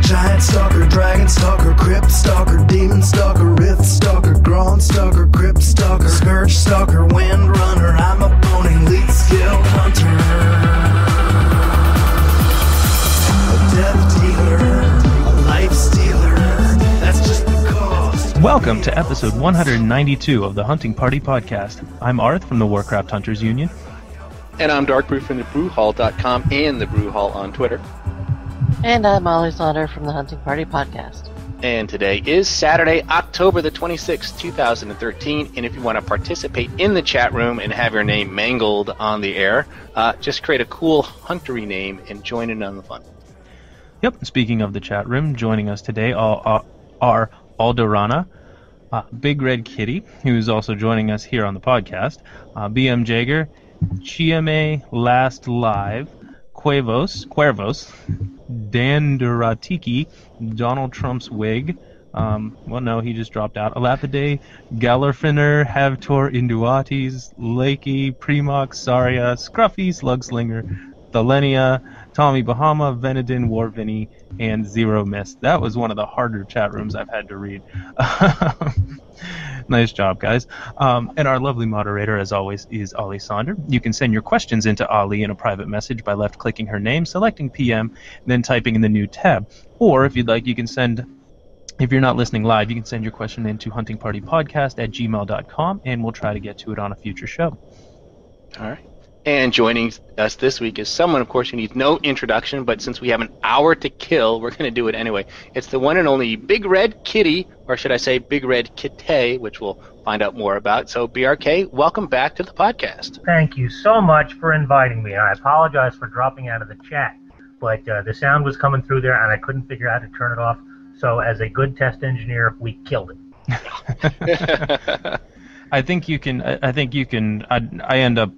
Giant stalker, dragon stalker, crypt stalker, demon stalker, rift stalker, Grond stalker, crypt stalker, scourge stalker, wind runner. I'm a bone elite skill hunter, a death dealer, a life stealer. That's just because. Welcome to episode 192 of the Hunting Party Podcast. I'm Arth from the Warcraft Hunters Union. And I'm Darkbrew from thebrewhall.com and the Brew Hall on Twitter. And I'm Ollie Saunders from the Hunting Party Podcast. And today is Saturday, October the 26th, 2013. And if you want to participate in the chat room and have your name mangled on the air, just create a cool huntery name and join in on the fun. Yep, speaking of the chat room, joining us today are Alderana, BigRedKitty, who's also joining us here on the podcast, BM Jager, Chiame Last Live, Cuervos, Dandaratiki, Donald Trump's wig, well no, he just dropped out, Alapide, Gallerfiner, Havtor Induatis, Lakey, Premox, Saria, Scruffy, Slugslinger, Thalenia, Tommy Bahama, Venedin, Warvinny, and Zero Mist. That was one of the harder chat rooms I've had to read. Nice job, guys. And our lovely moderator, as always, is Ollie Saunders. You can send your questions into Ollie in a private message by left-clicking her name, selecting PM, then typing in the new tab. Or, if you'd like, you can send, if you're not listening live, you can send your question into huntingpartypodcast@gmail.com, and we'll try to get to it on a future show. All right. And joining us this week is someone, of course, who needs no introduction, but since we have an hour to kill, we're going to do it anyway. It's the one and only BigRedKitty, or should I say BigRedKitty, which we'll find out more about. So, BRK, welcome back to the podcast. Thank you so much for inviting me. I apologize for dropping out of the chat, but the sound was coming through there, and I couldn't figure out how to turn it off. So, as a good test engineer, we killed it. I think you can. I end up.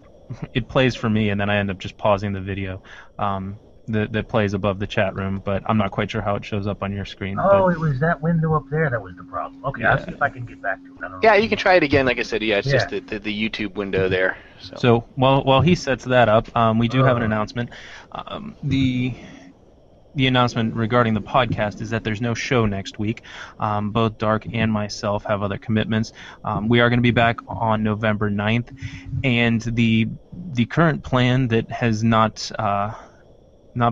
It plays for me, and then I end up just pausing the video that plays above the chat room, but I'm not quite sure how it shows up on your screen. Oh, it was that window up there that was the problem. Okay, yeah. I'll see if I can get back to it. Yeah, you can try it again. Like I said, it's just the YouTube window there. So while he sets that up, we do have an announcement. The announcement regarding the podcast is that there's no show next week. Both Dark and myself have other commitments. We are going to be back on November 9th, and the current plan that has not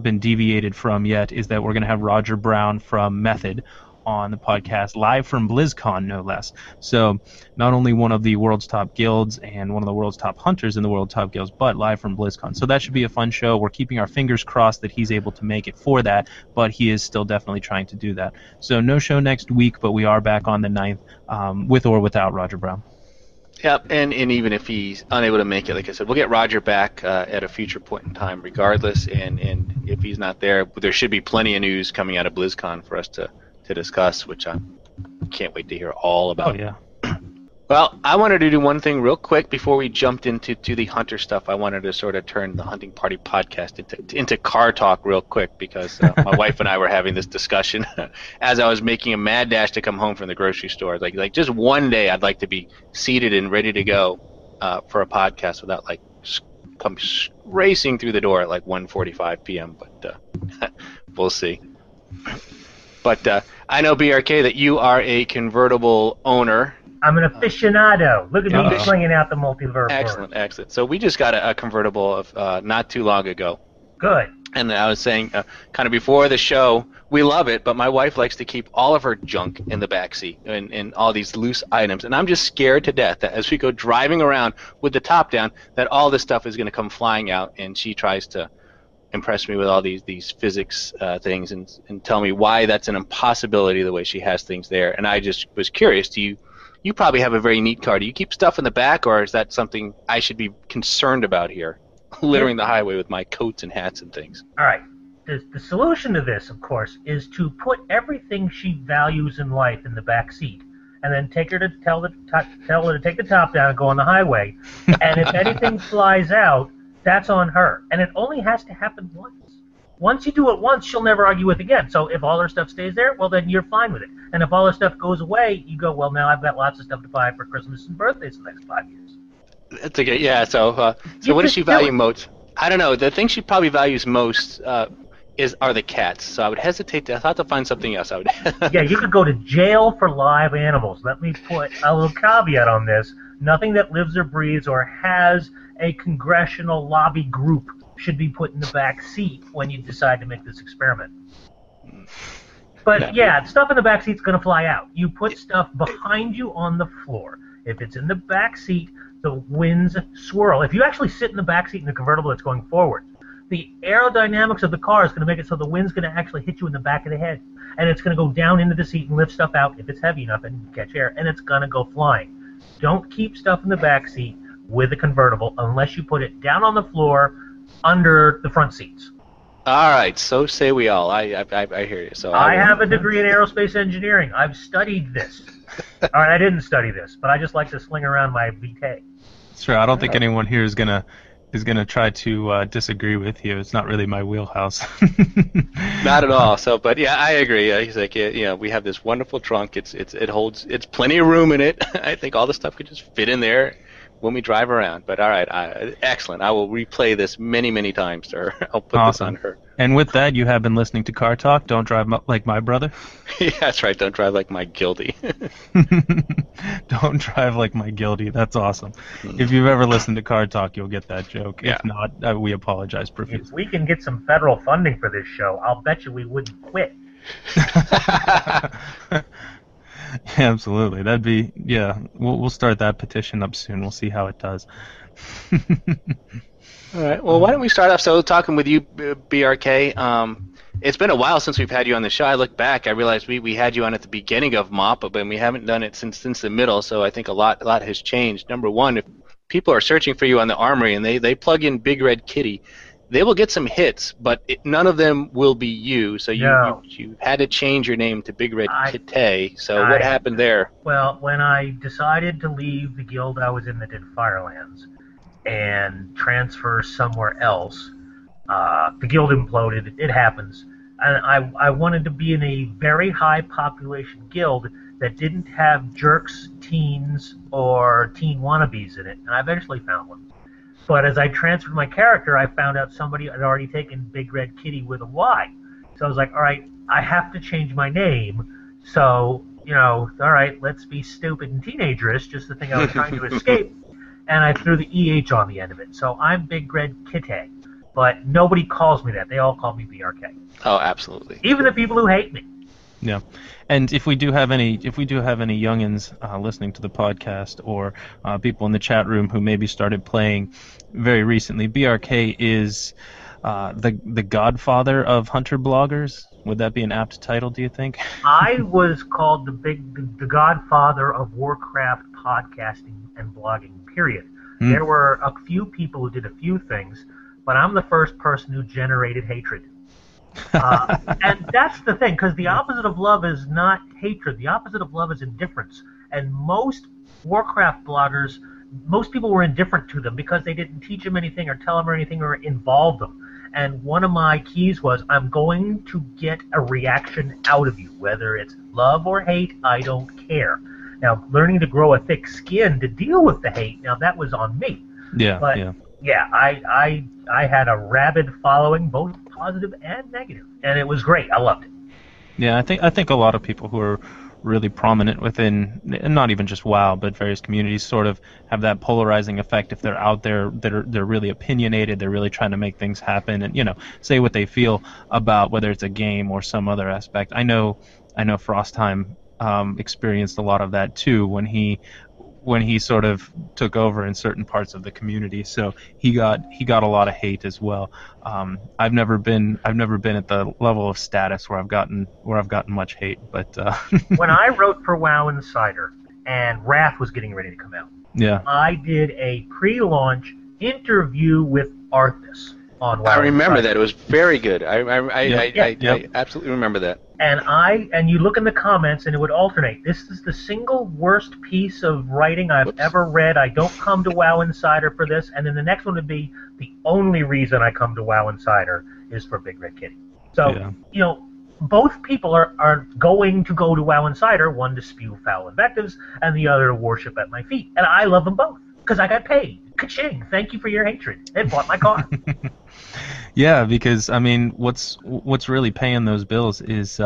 been deviated from yet is that we're going to have RogerBrown from Method on the podcast, live from BlizzCon, no less. So not only one of the world's top guilds and one of the world's top hunters in the world's top guilds, but live from BlizzCon. So that should be a fun show. We're keeping our fingers crossed that he's able to make it for that, but he is still definitely trying to do that. So no show next week, but we are back on the 9th, with or without RogerBrown. Yep, and even if he's unable to make it, like I said, we'll get Roger back at a future point in time regardless, and if he's not there, there should be plenty of news coming out of BlizzCon for us to discuss, which I can't wait to hear all about. Oh, yeah. Well, I wanted to do one thing real quick before we jumped into the hunter stuff. I wanted to sort of turn the Hunting Party podcast into car talk real quick because my wife and I were having this discussion as I was making a mad dash to come home from the grocery store. Like just one day I'd like to be seated and ready to go for a podcast without come racing through the door at 1:45 p.m. But we'll see. But I know, BRK, that you are a convertible owner. I'm an aficionado. Look at me slinging out the multiverse. Excellent. So we just got a convertible of not too long ago. Good. And I was saying, kind of before the show, we love it, but my wife likes to keep all of her junk in the backseat and all these loose items. And I'm just scared to death that as we go driving around with the top down, that all this stuff is going to come flying out, and she tries to impress me with all these physics things and tell me why that's an impossibility the way she has things there. And I just was curious, you probably have a very neat car. Do you keep stuff in the back, or is that something I should be concerned about here, littering the highway with my coats and hats and things? All right. The solution to this, of course, is to put everything she values in life in the back seat, and then tell her to take the top down and go on the highway. And if anything flies out, that's on her. And it only has to happen once. Once you do it once, she'll never argue with it again. So if all her stuff stays there, well, then you're fine with it. And if all her stuff goes away, you go, well, now I've got lots of stuff to buy for Christmas and birthdays the next 5 years. That's okay. Yeah. So what does she value most? I don't know. The thing she probably values most are the cats. So I would hesitate. I thought to find something else. I would. Yeah, you could go to jail for live animals. Let me put a little caveat on this. Nothing that lives or breathes or has a congressional lobby group should be put in the back seat when you decide to make this experiment. But yeah, stuff in the back seat's going to fly out. You put stuff behind you on the floor. If it's in the back seat, the winds swirl. If you actually sit in the back seat in the convertible that's going forward, the aerodynamics of the car is going to make it so the wind's going to actually hit you in the back of the head. And it's going to go down into the seat and lift stuff out if it's heavy enough and catch air, and it's going to go flying. Don't keep stuff in the back seat with a convertible unless you put it down on the floor under the front seats. All right, so say we all. I hear you. So I have a degree in aerospace engineering. I've studied this. All right, I didn't study this, but I just like to sling around my VK. Sure, I don't think anyone here is gonna try to disagree with you. It's not really my wheelhouse. Not at all. So, but yeah, I agree. He's like, we have this wonderful trunk. It holds plenty of room in it. I think all the stuff could just fit in there when we drive around. But all right, excellent. I will replay this many, many times to her. I'll put this on her. And with that, you have been listening to Car Talk. Don't drive like my brother. Yeah, that's right. Don't drive like my guilty. Don't drive like my guilty. That's awesome. If you've ever listened to Car Talk, you'll get that joke. Yeah. If not, we apologize profusely. If we can get some federal funding for this show, I'll bet you we wouldn't quit. Yeah, absolutely. That'd be, yeah. We'll start that petition up soon. We'll see how it does. All right. Well, why don't we start off? So, talking with you, BRK. It's been a while since we've had you on the show. I look back, I realized we had you on at the beginning of MOP, but we haven't done it since the middle. So I think a lot has changed. Number one, if people are searching for you on the Armory and they plug in BigRedKitty, they will get some hits, but none of them will be you. So you had to change your name to BigRedKitty. So what happened there? Well, when I decided to leave the guild I was in that did Firelands and transfer somewhere else, the guild imploded. It happens. And I wanted to be in a very high population guild that didn't have jerks, teens, or teen wannabes in it, and I eventually found one. But as I transferred my character, I found out somebody had already taken BigRedKitty with a Y. So I was like, all right, I have to change my name. So, all right, let's be stupid and teenagerish, just the thing I was trying to escape. And I threw the EH on the end of it. So I'm BigRedKitty. But nobody calls me that. They all call me BRK. Oh, absolutely. Even the people who hate me. Yeah, and if we do have any youngins listening to the podcast or people in the chat room who maybe started playing very recently, BRK is the godfather of hunter bloggers. Would that be an apt title, do you think? I was called the godfather of Warcraft podcasting and blogging, period. There were a few people who did a few things, but I'm the first person who generated hatred. And that's the thing, because the opposite of love is not hatred. The opposite of love is indifference. And most Warcraft bloggers, most people were indifferent to them because they didn't teach them anything or tell them anything or involve them. And one of my keys was, I'm going to get a reaction out of you, whether it's love or hate, I don't care. Now, learning to grow a thick skin to deal with the hate, now that was on me. Yeah, but, yeah, I had a rabid following, both positive and negative, and it was great. I loved it. Yeah, I think a lot of people who are really prominent within, and not even just WoW, but various communities, sort of have that polarizing effect. If they're out there, they're really opinionated, they're really trying to make things happen, and say what they feel about whether it's a game or some other aspect. I know Frostheim experienced a lot of that too when he sort of took over in certain parts of the community. So he got a lot of hate as well. I've never been at the level of status where I've gotten much hate. But when I wrote for WoW Insider and Wrath was getting ready to come out, I did a pre-launch interview with Arthas on WoW. I remember Insider. that. It was very good. I absolutely remember that. And you look in the comments and it would alternate. This is the single worst piece of writing I've ever read. I don't come to WoW Insider for this. And then the next one would be, the only reason I come to WoW Insider is for BigRedKitty. So, both people are going to go to WoW Insider, one to spew foul invectives and the other to worship at my feet. And I love them both because I got paid. Ka-ching! Thank you for your hatred. It bought my car. Yeah, because I mean, what's really paying those bills is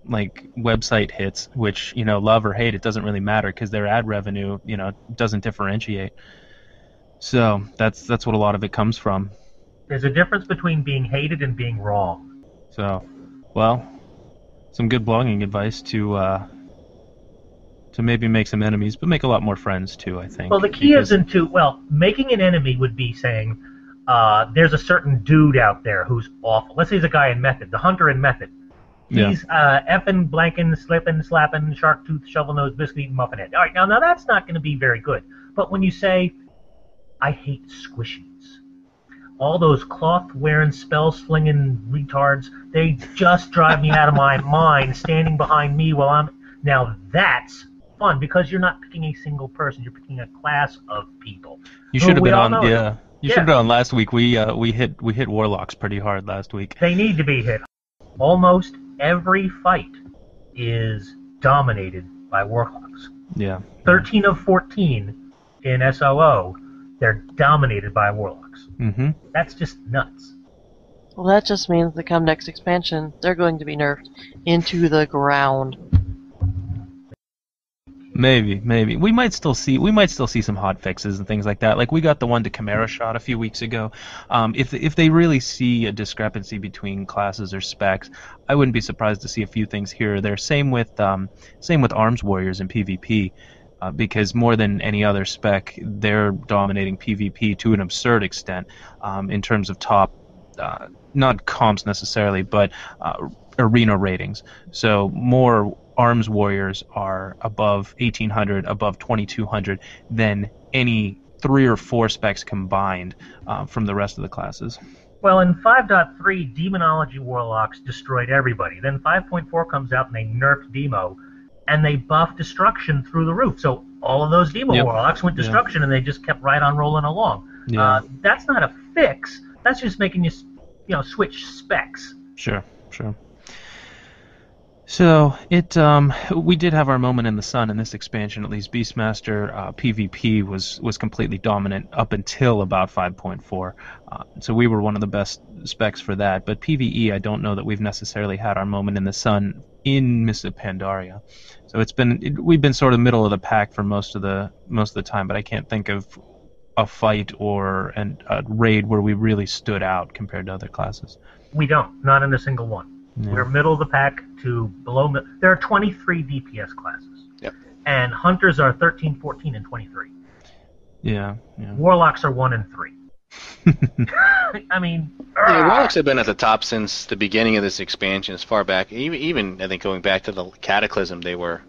like website hits, which love or hate, it doesn't really matter because their ad revenue doesn't differentiate. So that's what a lot of it comes from. There's a difference between being hated and being wrong. So, well, some good blogging advice to maybe make some enemies, but make a lot more friends too, I think. Well, the key isn't to, making an enemy would be saying, there's a certain dude out there who's awful. Let's say he's a guy in Method, the Hunter in Method. He's effing, blanking, slipping, slapping, shark tooth, shovel nose, biscuit eating, muffin head. All right, now that's not going to be very good. But when you say, I hate squishies, all those cloth-wearing, spell-slinging retards, they just drive me out of my mind standing behind me while I'm... Now that's fun, because you're not picking a single person, you're picking a class of people. You should have been on, You should have been on last week. We hit warlocks pretty hard last week. They need to be hit. Almost every fight is dominated by warlocks. Yeah. 13 of 14 in SOO, they're dominated by warlocks. Mm-hmm. That's just nuts. Well, that just means that come next expansion, they're going to be nerfed into the ground. Maybe. We might still see some hot fixes and things like that. Like we got the one to Chimera shot a few weeks ago. If they really see a discrepancy between classes or specs, I wouldn't be surprised to see a few things here or there. Same with Arms Warriors in PvP. Because more than any other spec, they're dominating PvP to an absurd extent in terms of top, not comps necessarily, but arena ratings. So more Arms Warriors are above 1800, above 2200 than any 3 or 4 specs combined from the rest of the classes. Well, in 5.3, Demonology Warlocks destroyed everybody. Then 5.4 comes out and they nerfed Demo, and they buffed Destruction through the roof. So all of those Demo Warlocks went Destruction, and they just kept right on rolling along. Yeah. That's not a fix. That's just making you switch specs. Sure. So we did have our moment in the sun in this expansion. At least Beastmaster PvP was completely dominant up until about 5.4. So we were one of the best specs for that. But PvE, I don't know that we've necessarily had our moment in the sun in Mists of Pandaria. So we've been sort of middle of the pack for most of the time. But I can't think of a fight or a raid where we really stood out compared to other classes. We don't, not in a single one. Yeah. We're middle of the pack to below. There are 23 DPS classes. Yep. And Hunters are 13, 14, and 23. Yeah. Warlocks are 1 and 3. I mean... Warlocks have been at the top since the beginning of this expansion, as far back. Even I think going back to the Cataclysm, they were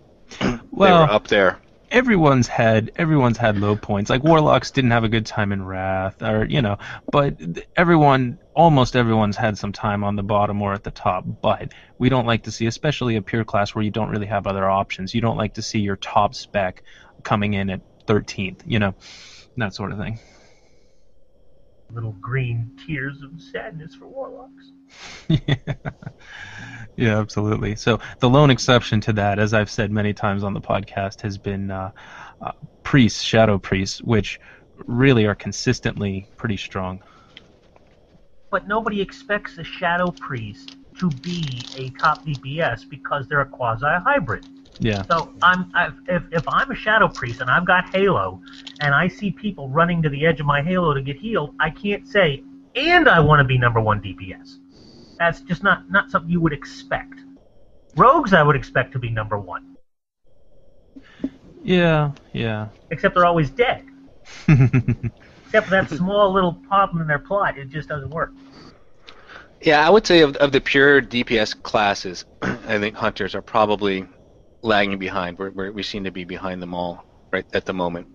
up there. Everyone's had low points. Like Warlocks didn't have a good time in Wrath, but almost everyone's had some time on the bottom or at the top. But we don't like to see, especially a pure class where you don't really have other options. You don't like to see your top spec coming in at 13th, that sort of thing. Little green tears of sadness for Warlocks. Yeah, absolutely. So the lone exception to that, as I've said many times on the podcast, has been priests, shadow priests, which really are consistently pretty strong. But nobody expects a shadow priest to be a top DPS because they're a quasi-hybrid. Yeah. So if I'm a shadow priest and I've got Halo, and I see people running to the edge of my Halo to get healed, I can't say, and I want to be number 1 DPS. That's just not something you would expect. Rogues I would expect to be number 1. Yeah. Except they're always dead. Except for that small little problem in their plot, it just doesn't work. Yeah, I would say of the pure DPS classes, I think Hunters are probably lagging behind. We seem to be behind them all right at the moment.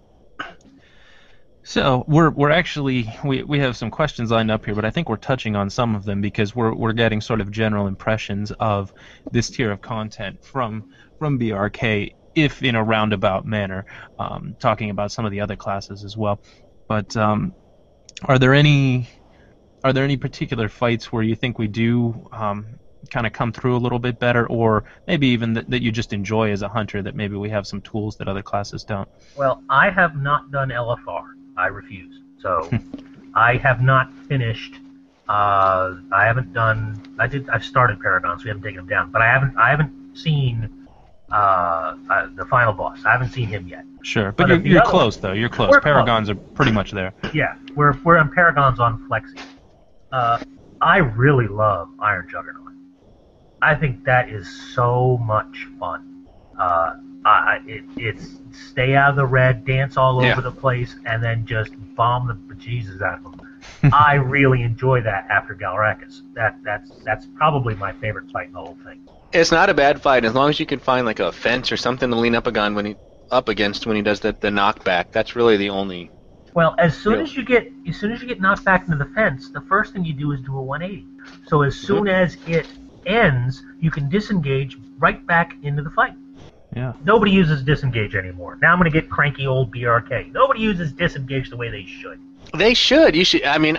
So we're actually we have some questions lined up here, but I think we're touching on some of them because we're getting sort of general impressions of this tier of content from BRK, if in a roundabout manner, talking about some of the other classes as well. But are there any particular fights where you think we do kind of come through a little bit better, or maybe even that you just enjoy as a hunter, that maybe we have some tools that other classes don't? Well, I have not done LFR. I refuse. So I have not finished I haven't done. I've started Paragons. We haven't taken him down, but I haven't seen the final boss. I haven't seen him yet. Sure, but you're close though. You're close. We're Paragons are pretty much there. Yeah, we're on Paragons on Flexi. I really love Iron Juggernaut. I think that is so much fun. It's stay out of the red, dance all over the place, and then just bomb the bejesus out of them. I really enjoy that after Galrakis. That's probably my favorite fight in the whole thing. It's not a bad fight as long as you can find like a fence or something to lean up against when he does the knockback. That's really the only. Well, as soon as you get knocked back into the fence, the first thing you do is do a 180. So as soon as it ends, you can disengage right back into the fight. Yeah. Nobody uses disengage anymore. Now I'm going to get cranky old BRK. Nobody uses disengage the way they should. They should. You should. I mean,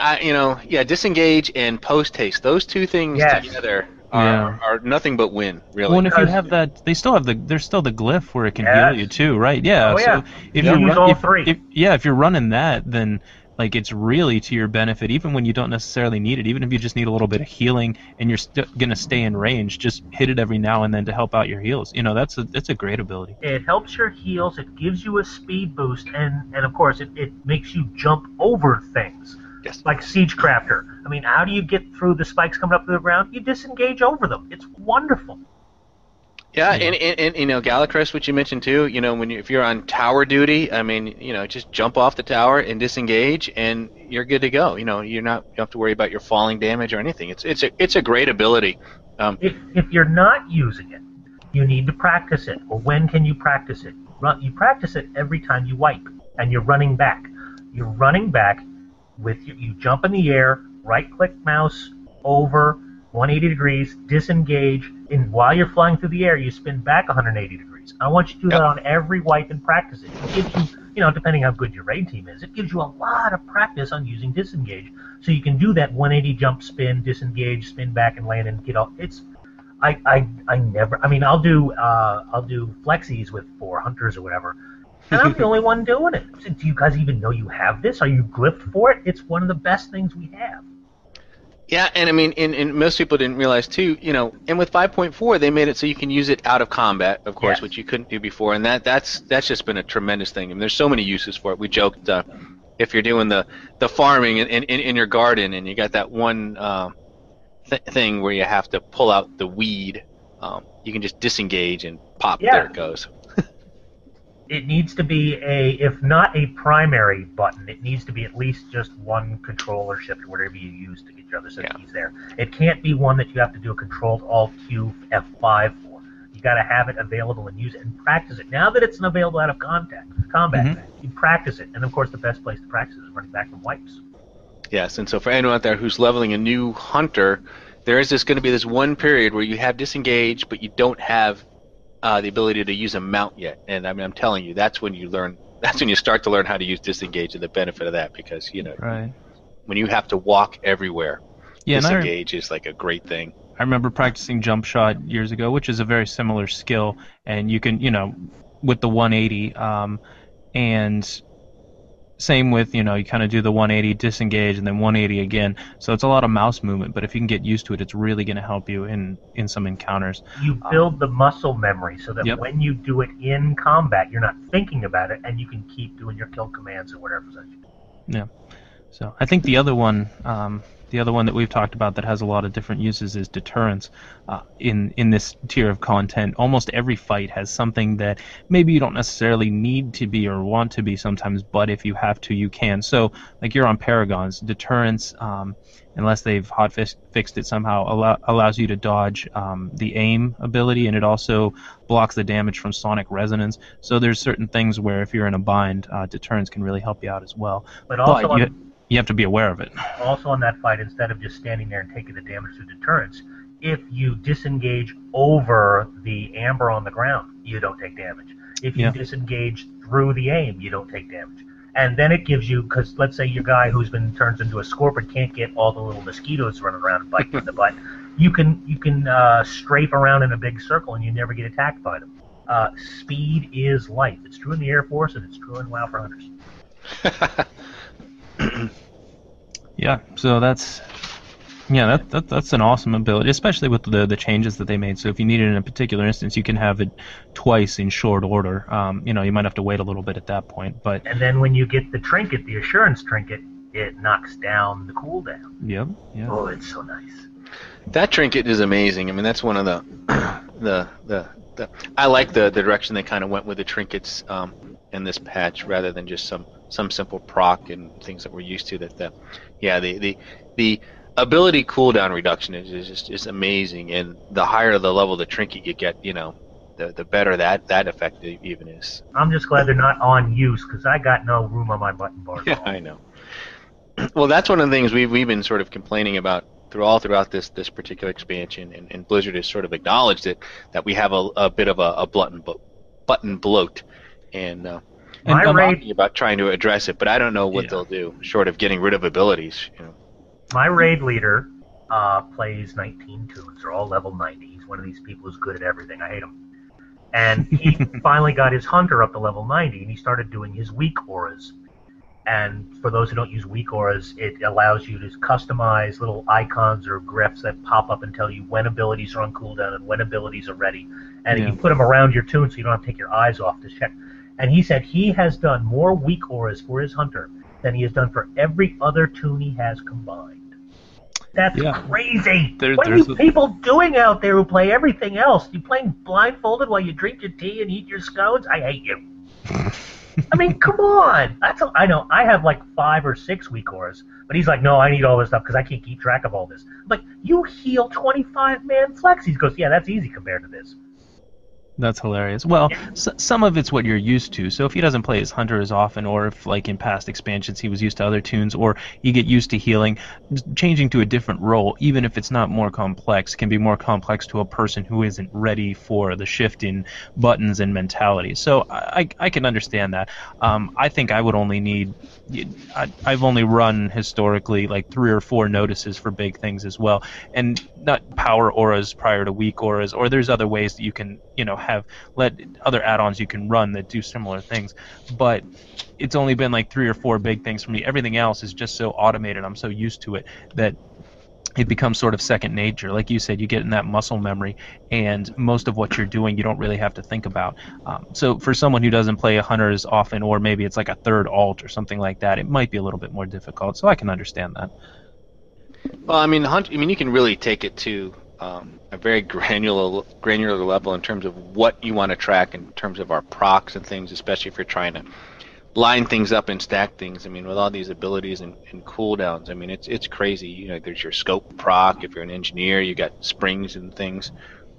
disengage and post haste. Those two things together are nothing but win. Really. Well, and if you have that, there's still the glyph where it can heal you too, right? Yeah. Oh, yeah. So if if you're running that, then like it's really to your benefit, even when you don't necessarily need it. Even if you just need a little bit of healing and you're gonna stay in range, just hit it every now and then to help out your heals. That's a great ability. It helps your heals. It gives you a speed boost, and of course it makes you jump over things. Yes. Like Siegecrafter. I mean, how do you get through the spikes coming up to the ground? You disengage over them. It's wonderful. Yeah, and Galacrest, which you mentioned too. If you're on tower duty, I mean, just jump off the tower and disengage, and you're good to go. You don't have to worry about your falling damage or anything. It's a great ability. If you're not using it, you need to practice it. Well, when can you practice it? You practice it every time you wipe, and you're running back. You're running back with you jump in the air, right-click mouse over 180 degrees, disengage, and while you're flying through the air, you spin back 180 degrees. I want you to do that on every wipe and practice it. It gives you, depending how good your raid team is, it gives you a lot of practice on using disengage, so you can do that 180 jump, spin, disengage, spin back and land and get off. I'll do flexies with 4 hunters or whatever, and I'm the only one doing it. So do you guys even know you have this? Are you glyphed for it? It's one of the best things we have. Yeah, and I mean, and most people didn't realize too, and with 5.4 they made it so you can use it out of combat, of course, which you couldn't do before, and that's just been a tremendous thing. I mean, there's so many uses for it. We joked if you're doing the farming in your garden and you got that one thing where you have to pull out the weed, you can just disengage and pop. There it goes. It needs to be if not a primary button, it needs to be at least just one controller shift or whatever you use to get your other set of keys there. It can't be one that you have to do a Control Alt Q F5 for. You got to have it available and use it and practice it. Now that it's available out of combat, you practice it. And of course, the best place to practice is running back from wipes. Yes, and so for anyone out there who's leveling a new hunter, there is going to be this one period where you have disengage, but you don't have the ability to use a mount yet. And I mean, I'm telling you, that's when you start to learn how to use disengage and the benefit of that, because when you have to walk everywhere, disengage is like a great thing. I remember practicing jump shot years ago, which is a very similar skill, and you can, with the 180, and same with, you kind of do the 180, disengage, and then 180 again. So it's a lot of mouse movement, but if you can get used to it, it's really going to help you in some encounters. You build the muscle memory so that when you do it in combat, you're not thinking about it, and you can keep doing your kill commands or whatever. Yeah. So I think the other one that we've talked about that has a lot of different uses is deterrence. In this tier of content, almost every fight has something that maybe you don't necessarily need to be or want to be sometimes, but if you have to, you can. So, like you're on Paragons, deterrence, unless they've hot-fixed it somehow, allows you to dodge the aim ability, and it also blocks the damage from sonic resonance. So there's certain things where if you're in a bind, deterrence can really help you out as well. But also you have to be aware of it. Also on that fight, instead of just standing there and taking the damage through deterrence, if you disengage over the amber on the ground, you don't take damage. If you disengage through the aim, you don't take damage. And then it gives you, because let's say your guy who's been turned into a scorpion can't get all the little mosquitoes running around and biting in the butt, you can strafe around in a big circle and you never get attacked by them. Speed is life. It's true in the Air Force and it's true in WoW for hunters. Yeah, so that's Yeah, that's an awesome ability, especially with the changes that they made. So if you need it in a particular instance, you can have it twice in short order. You know, you might have to wait a little bit at that point, but And then when you get the trinket, the assurance trinket, it knocks down the cooldown. yep, yeah. Oh, it's so nice. That trinket is amazing. I mean, that's one of the I like the direction they kind of went with the trinkets in this patch, rather than just some simple proc and things that we're used to. The ability cooldown reduction is amazing, and the higher the level of the trinket you get, you know, the better that effect even is. I'm just glad they're not on use, because I got no room on my button bar. Yeah, I know. Well, that's one of the things we've been sort of complaining about throughout this particular expansion, and Blizzard has sort of acknowledged it, that we have a bit of a button bloat, and I'm talking about trying to address it, but I don't know what they'll do, short of getting rid of abilities. You know. My raid leader plays 19 tunes. They're all level 90. He's one of these people who's good at everything. I hate him. And he finally got his hunter up to level 90, and he started doing his weak auras. And for those who don't use weak auras, it allows you to customize little icons or glyphs that pop up and tell you when abilities are on cooldown and when abilities are ready. And you put them around your tune so you don't have to take your eyes off to check. And he said he has done more weak auras for his hunter than he has done for every other tune he has combined. That's crazy. What are you people doing out there who play everything else? You playing blindfolded while you drink your tea and eat your scones? I hate you. I mean, come on. I know. I have like 5 or 6 weak auras, but he's like, no, I need all this stuff because I can't keep track of all this. I'm like, you heal 25-man flex. He goes, yeah, that's easy compared to this. That's hilarious. Well, some of it's what you're used to. So if he doesn't play his hunter as often, or if, like in past expansions, he was used to other tunes, or you get used to healing, changing to a different role, even if it's not more complex, can be more complex to a person who isn't ready for the shift in buttons and mentality. So I can understand that. I think I would only need... I've only run historically like 3 or 4 notices for big things as well, and not power auras prior to weak auras, or there's other ways that you can, you know, have other add-ons you can run that do similar things, but it's only been like 3 or 4 big things for me. Everything else is just so automated. I'm so used to it that it becomes sort of second nature. Like you said, you get in that muscle memory, and most of what you're doing you don't really have to think about. So for someone who doesn't play a hunter as often, or maybe it's like a third alt or something like that, it might be a little bit more difficult. So I can understand that. Well, I mean, you can really take it to a very granular level in terms of what you want to track in terms of our procs and things, especially if you're trying to line things up and stack things. I mean, with all these abilities and cooldowns, I mean, it's crazy. You know, there's your scope proc. If you're an engineer, you got springs and things,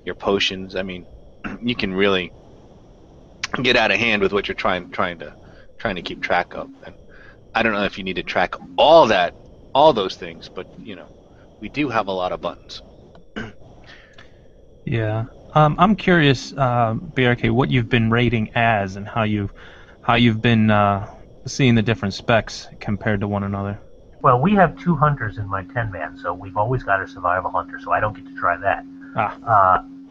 your potions. I mean, you can really get out of hand with what you're trying to keep track of. And I don't know if you need to track all those things, but you know, we do have a lot of buttons. Yeah, I'm curious, BRK, what you've been rating as, and how you've been seeing the different specs compared to one another. Well, we have 2 hunters in my 10-man, so we've always got a survival hunter, so I don't get to try that.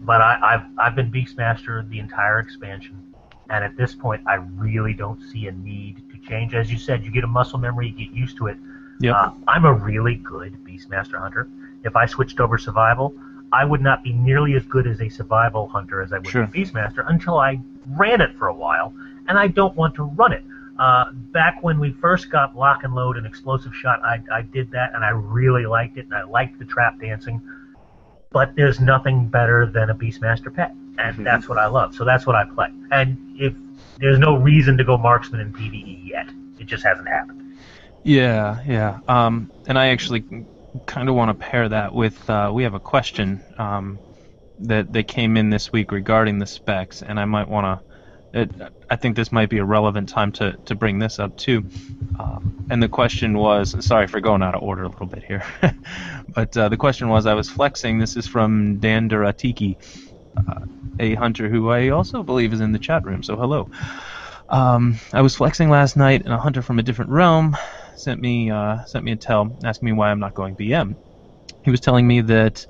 But I've been Beastmaster the entire expansion, and at this point, I really don't see a need to change. As you said, you get a muscle memory, you get used to it. Yep. I'm a really good Beastmaster hunter. If I switched over survival, I would not be nearly as good as a survival hunter as I would be Beastmaster until I ran it for a while, and I don't want to run it. Back when we first got lock and load and explosive shot, I did that, and I really liked it, and I liked the trap dancing, but there's nothing better than a Beastmaster pet, and that's what I love, so that's what I play. And if there's no reason to go Marksman in PvE yet, it just hasn't happened. Yeah. And I actually kind of want to pair that with, we have a question that came in this week regarding the specs, and I might want to, I think this might be a relevant time to bring this up too. And the question was, sorry for going out of order a little bit here, but the question was, I was flexing, this is from Dandaratiki, a hunter who I also believe is in the chat room, so hello. I was flexing last night, and a hunter from a different realm sent me a tell asking me why I'm not going BM. He was telling me that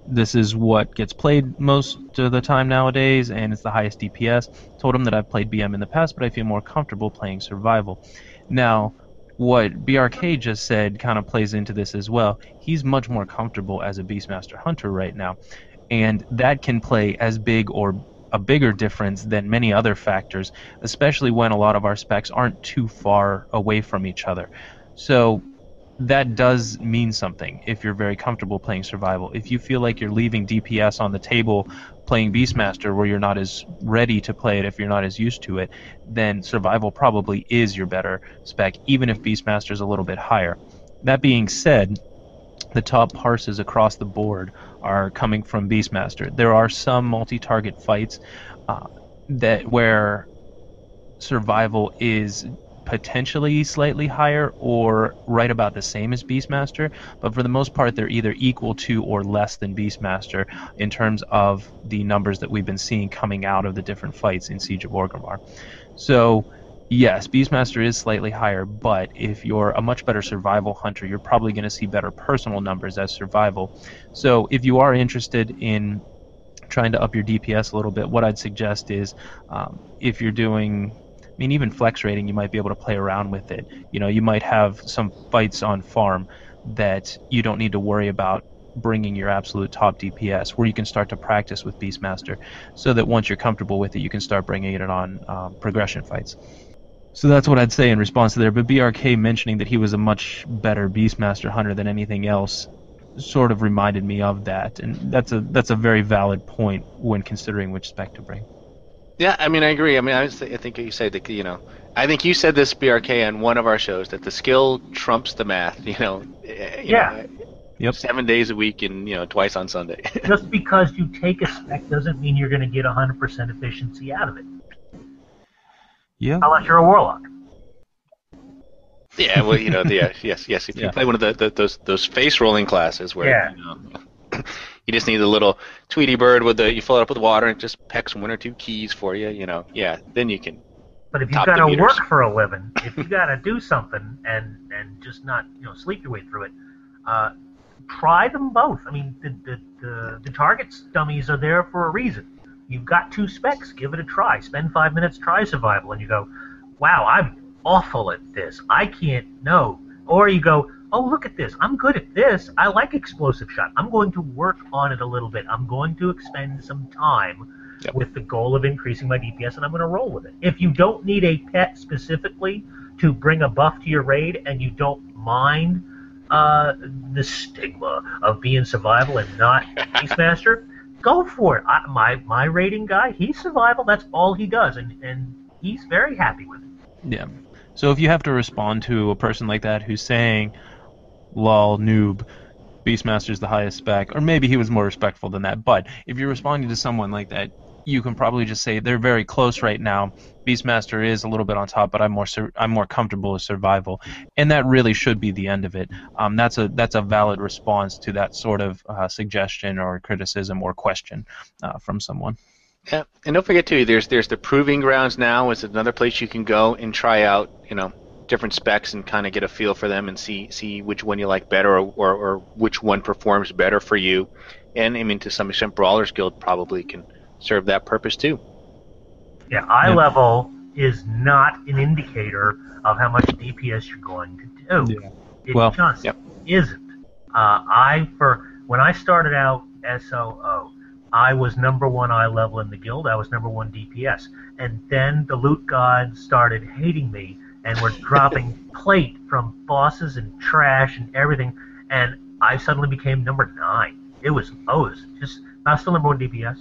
this is what gets played most of the time nowadays, and it's the highest DPS. Told him that I've played BM in the past, but I feel more comfortable playing survival. Now, what BRK just said kind of plays into this as well. He's much more comfortable as a Beastmaster Hunter right now, and that can play as big or a bigger difference than many other factors, especially when a lot of our specs aren't too far away from each other. So that does mean something if you're very comfortable playing survival. If you feel like you're leaving DPS on the table playing Beastmaster where you're not as ready to play it, if you're not as used to it, then survival probably is your better spec, even if Beastmaster is a little bit higher. That being said, the top parses across the board are coming from Beastmaster. There are some multi-target fights where survival is potentially slightly higher or right about the same as Beastmaster, but for the most part they're either equal to or less than Beastmaster in terms of the numbers that we've been seeing coming out of the different fights in Siege of Orgrimmar. So yes, Beastmaster is slightly higher, but if you're a much better survival hunter, you're probably going to see better personal numbers as survival. So if you are interested in trying to up your DPS a little bit, what I'd suggest is if you're doing, I mean, even flex rating, you might be able to play around with it. You know, you might have some fights on farm that you don't need to worry about bringing your absolute top DPS, where you can start to practice with Beastmaster, so that once you're comfortable with it, you can start bringing it on progression fights. So that's what I'd say in response to there. But BRK mentioning that he was a much better Beastmaster hunter than anything else sort of reminded me of that, and that's a very valid point when considering which spec to bring. Yeah, I mean, I agree. I mean, I think you said that, you know, I think you said this, BRK, on one of our shows, that the skill trumps the math, you know. Yeah. Yep. 7 days a week and, you know, twice on Sunday. Just because you take a spec doesn't mean you're going to get 100% efficiency out of it. Yeah. Unless you're a warlock. Yeah, well, you know, yes. If you play one of those face rolling classes where, you know, you just need a little Tweety bird you fill it up with water and it just pecks 1 or 2 keys for you, you know. Yeah, then you can. But if you've got to work for a living, if you've got to do something and just not, you know, sleep your way through it, try them both. I mean, the targets dummies are there for a reason. You've got 2 specs, give it a try. Spend 5 minutes, try survival, and you go, wow, I'm awful at this. I can't know. Or you go, oh, look at this. I'm good at this. I like explosive shot. I'm going to work on it a little bit. I'm going to expend some time with the goal of increasing my DPS, and I'm going to roll with it. If you don't need a pet specifically to bring a buff to your raid, and you don't mind the stigma of being survival and not Beastmaster, go for it. My raiding guy, he's survival. That's all he does, and he's very happy with it. Yeah. So if you have to respond to a person like that who's saying, lol, noob, Beastmaster's the highest spec, or maybe he was more respectful than that, but if you're responding to someone like that, you can probably just say they're very close right now. Beastmaster is a little bit on top, but I'm more comfortable with survival, and that really should be the end of it. That's a valid response to that sort of suggestion or criticism or question from someone. Yeah, and don't forget too, there's the Proving Grounds now. It's another place you can go and try out, you know, different specs and kind of get a feel for them and see which one you like better or which one performs better for you. And I mean, to some extent, Brawlers Guild probably can serve that purpose too. Yeah, eye level is not an indicator of how much DPS you're going to do. Yeah. It just isn't. When I started out SOO, I was #1 eye level in the guild. I was #1 DPS. And then the loot gods started hating me and were dropping plate from bosses and trash and everything. And I suddenly became #9. I was still #1 DPS.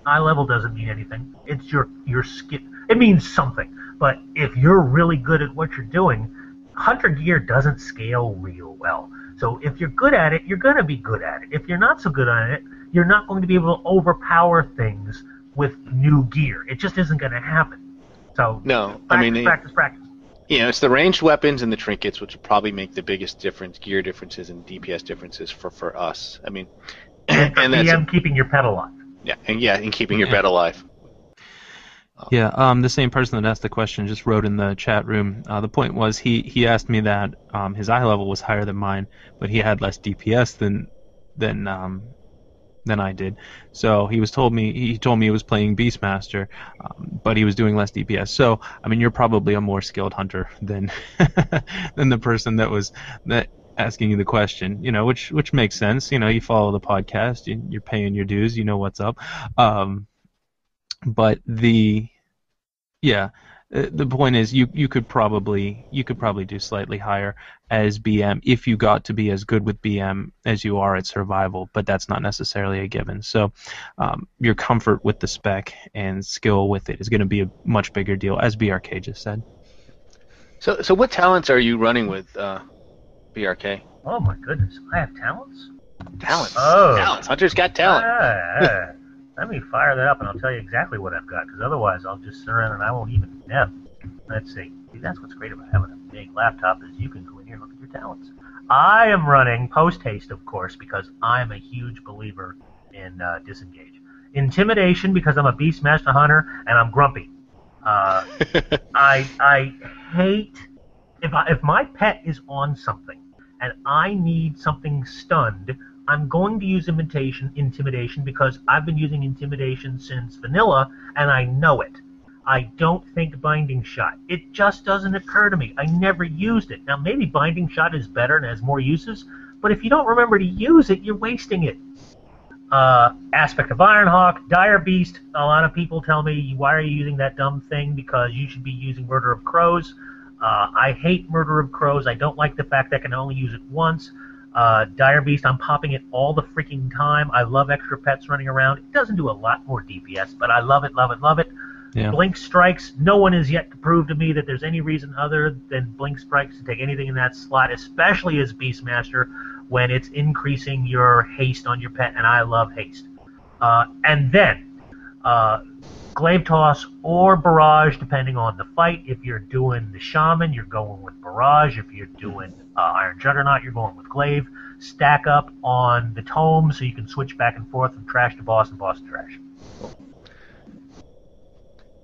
Eye level doesn't mean anything. It's your skill. It means something. But if you're really good at what you're doing, Hunter gear doesn't scale real well. So if you're good at it, you're going to be good at it. If you're not so good at it, you're not going to be able to overpower things with new gear. It just isn't going to happen. So practice. You know, it's the ranged weapons and the trinkets which will probably make the biggest difference, gear differences and DPS differences for us. I mean, and that's keeping your pet alive. Yeah, and keeping your pet alive. Yeah, the same person that asked the question just wrote in the chat room. The point was he asked me that his eye level was higher than mine, but he had less DPS than than I did. So he told me he was playing Beastmaster, but he was doing less DPS. So I mean, you're probably a more skilled hunter than than the person that asking you the question. Which makes sense. You follow the podcast, you're paying your dues, you know what's up. But yeah. The point is, you could probably do slightly higher as BM if you got to be as good with BM as you are at survival, but that's not necessarily a given. So your comfort with the spec and skill with it is going to be a much bigger deal, as BRK just said. So what talents are you running with BRK? Oh my goodness, I have talents? Talents. Oh. Talents. Hunter's got talent. Let me fire that up and I'll tell you exactly what I've got, because otherwise I'll just sit around and I won't even know. Let's see. That's what's great about having a big laptop, is you can go in here and look at your talents. I am running post-haste, of course, because I'm a huge believer in disengage. Intimidation, because I'm a Beastmaster hunter and I'm grumpy. I hate... If my pet is on something and I need something stunned, I'm going to use intimidation because I've been using intimidation since vanilla, and I know it. I don't think binding shot. It just doesn't occur to me. I never used it. Now, maybe binding shot is better and has more uses, but if you don't remember to use it, you're wasting it. Aspect of Ironhawk, Dire Beast. A lot of people tell me, why are you using that dumb thing? Because you should be using Murder of Crows. I hate Murder of Crows. I don't like the fact that I can only use it once. Dire Beast, I'm popping it all the freaking time. I love extra pets running around. It doesn't do a lot more DPS, but I love it, love it, love it. Yeah. Blink Strikes, no one has yet to prove to me that there's any reason other than Blink Strikes to take anything in that slot, especially as Beastmaster, when it's increasing your haste on your pet, and I love haste. And then, Glaive Toss or Barrage, depending on the fight. If you're doing the Shaman, you're going with Barrage. If you're doing Iron Juggernaut, you're going with Glaive. Stack up on the Tome so you can switch back and forth from trash to boss and boss to trash.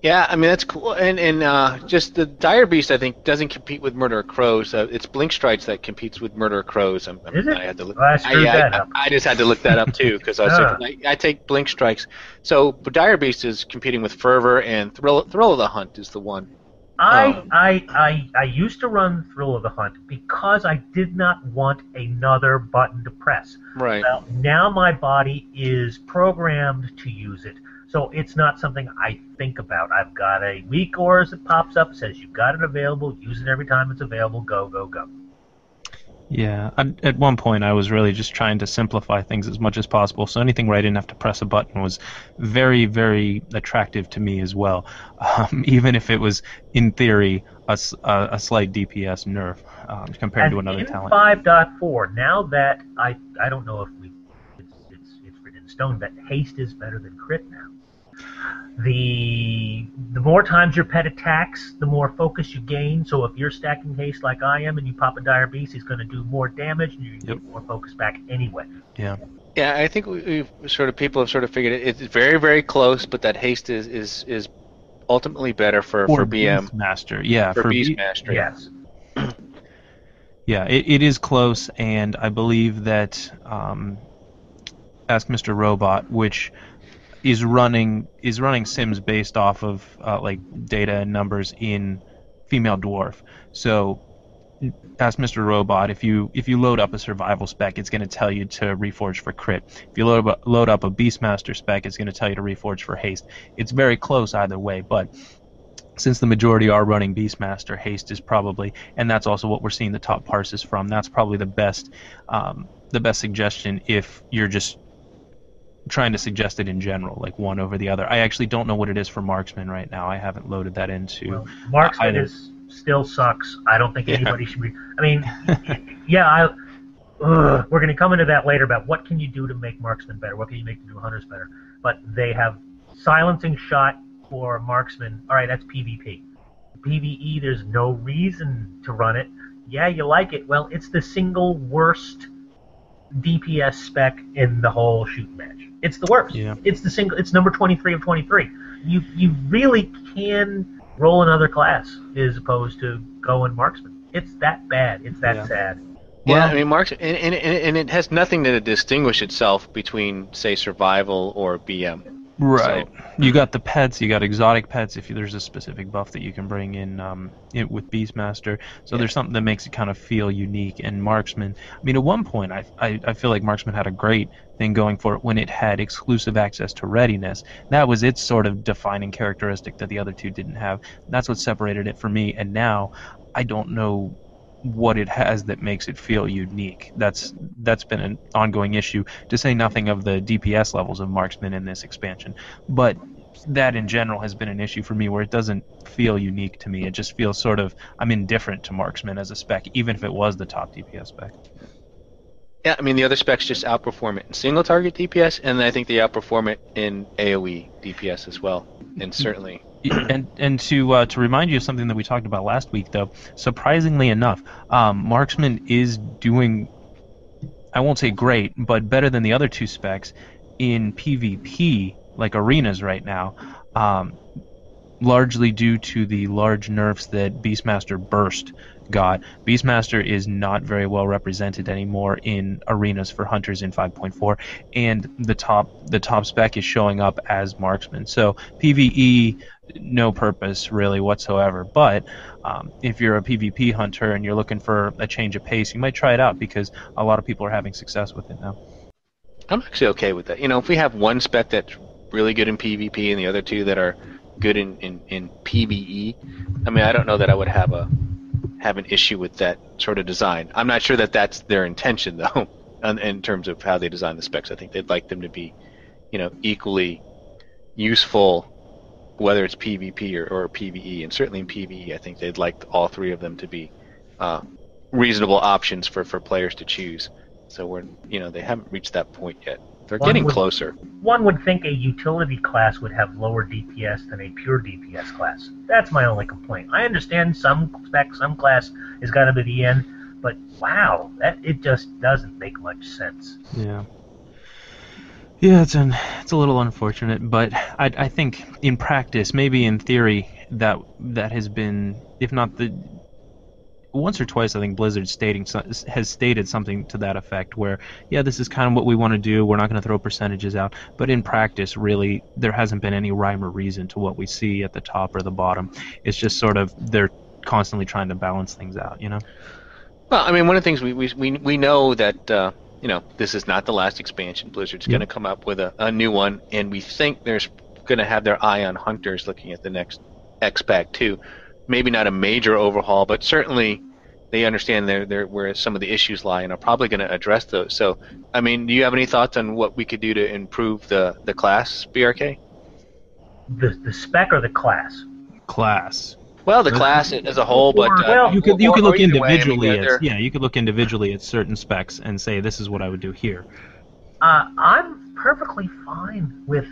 Yeah, I mean, that's cool. And just the Dire Beast, I think, doesn't compete with Murder of Crows. It's Blink Strikes that competes with Murder of Crows. Is it? I had to look. I just had to look that up too, because I take Blink Strikes. So Dire Beast is competing with Fervor, and Thrill of the Hunt is the one. I used to run Thrill of the Hunt because I did not want another button to press. Right. Well, now my body is programmed to use it. So it's not something I think about. I've got a weak ores that pops up, says you've got it available, use it every time it's available, go, go, go. Yeah, at one point I was really just trying to simplify things as much as possible, so anything where I didn't have to press a button was very, very attractive to me as well, even if it was, in theory, a slight DPS nerf compared to another talent. 5.4, now that I don't know if it's written in stone, that haste is better than crit now. The more times your pet attacks, the more focus you gain. So if you're stacking haste like I am and you pop a Dire Beast, he's going to do more damage and you get more focus back anyway. Yeah. Yeah, I think people have sort of figured it. It's very, very close, but that haste is ultimately better for BM. Beastmaster, yeah. For Beastmaster. Yes. Yeah, it is close, and I believe that Ask Mr. Robot, which is running sims based off of like data and numbers in female dwarf. So Ask Mr. Robot, if you load up a survival spec, it's going to tell you to reforge for crit. If you load up a Beastmaster spec, it's going to tell you to reforge for haste. It's very close either way, but since the majority are running Beastmaster, haste is probably, and that's also what we're seeing the top parses from. That's probably the best suggestion if you're just trying to suggest it in general, like one over the other. I actually don't know what it is for Marksman right now. I haven't loaded that into. Well, Marksman still sucks. I don't think anybody should be. I mean, yeah, we're going to come into that later about what can you do to make Marksman better. What can you make to do Hunters better? But they have silencing shot for Marksman. All right, that's PvP. PvE, there's no reason to run it. Yeah, you like it. Well, it's the single worst DPS spec in the whole shooting match. It's the worst. Yeah. It's number 23 of 23. You really can roll another class as opposed to going Marksman. It's that bad. It's that sad. Yeah, I mean, Marksman, and it has nothing to distinguish itself between, say, survival or BM. Right. So, You got the pets, you got exotic pets if there's a specific buff that you can bring in with Beastmaster. So there's something that makes it kind of feel unique. And Marksman, I mean, at one point, I feel like Marksman had a great thing going for it when it had exclusive access to readiness. That was its sort of defining characteristic that the other two didn't have. That's what separated it for me. And now I don't know what it has that makes it feel unique. That's been an ongoing issue, to say nothing of the DPS levels of Marksman in this expansion. But that in general has been an issue for me, where it doesn't feel unique to me. It just feels sort of, I'm indifferent to Marksman as a spec, even if it was the top DPS spec. yeah, I mean, the other specs just outperform it in single target DPS, and I think they outperform it in AoE DPS as well, and certainly. And to remind you of something that we talked about last week, though, surprisingly enough, Marksman is doing, I won't say great, but better than the other two specs in PvP, like arenas right now, largely due to the large nerfs that Beastmaster Burst got. Beastmaster is not very well represented anymore in arenas for hunters in 5.4, and the top spec is showing up as Marksman. So PvE, no purpose really whatsoever. But if you're a PvP hunter and you're looking for a change of pace, you might try it out, because a lot of people are having success with it now. I'm actually okay with that. You know, if we have one spec that's really good in PvP and the other two that are good in PvE, I mean, I don't know that I would have an issue with that sort of design. I'm not sure that that's their intention, though, in terms of how they design the specs. I think they'd like them to be, equally useful, whether it's PvP or PvE. And certainly in PvE, I think they'd like all three of them to be reasonable options for players to choose. So they haven't reached that point yet. They're getting closer. One would think a utility class would have lower DPS than a pure DPS class. That's my only complaint. I understand some spec, some class is got to be the end, but wow, it just doesn't make much sense. Yeah. Yeah, it's a little unfortunate, but I think in practice, maybe in theory, that has been, if not the once or twice, I think Blizzard has stated something to that effect, where, yeah, this is kind of what we want to do, we're not going to throw percentages out, but in practice, really, there hasn't been any rhyme or reason to what we see at the top or the bottom. It's just sort of, they're constantly trying to balance things out, Well, I mean, one of the things we know that, this is not the last expansion. Blizzard's going to come up with a new one, and we think they're going to have their eye on hunters looking at the next X-Pack too. Maybe not a major overhaul, but certainly they understand where some of the issues lie and are probably going to address those. So, I mean, do you have any thoughts on what we could do to improve the class, BRK? The spec or the class? Class. Well, the class as a whole, but you could look individually. You could look individually at certain specs and say, this is what I would do here. I'm perfectly fine with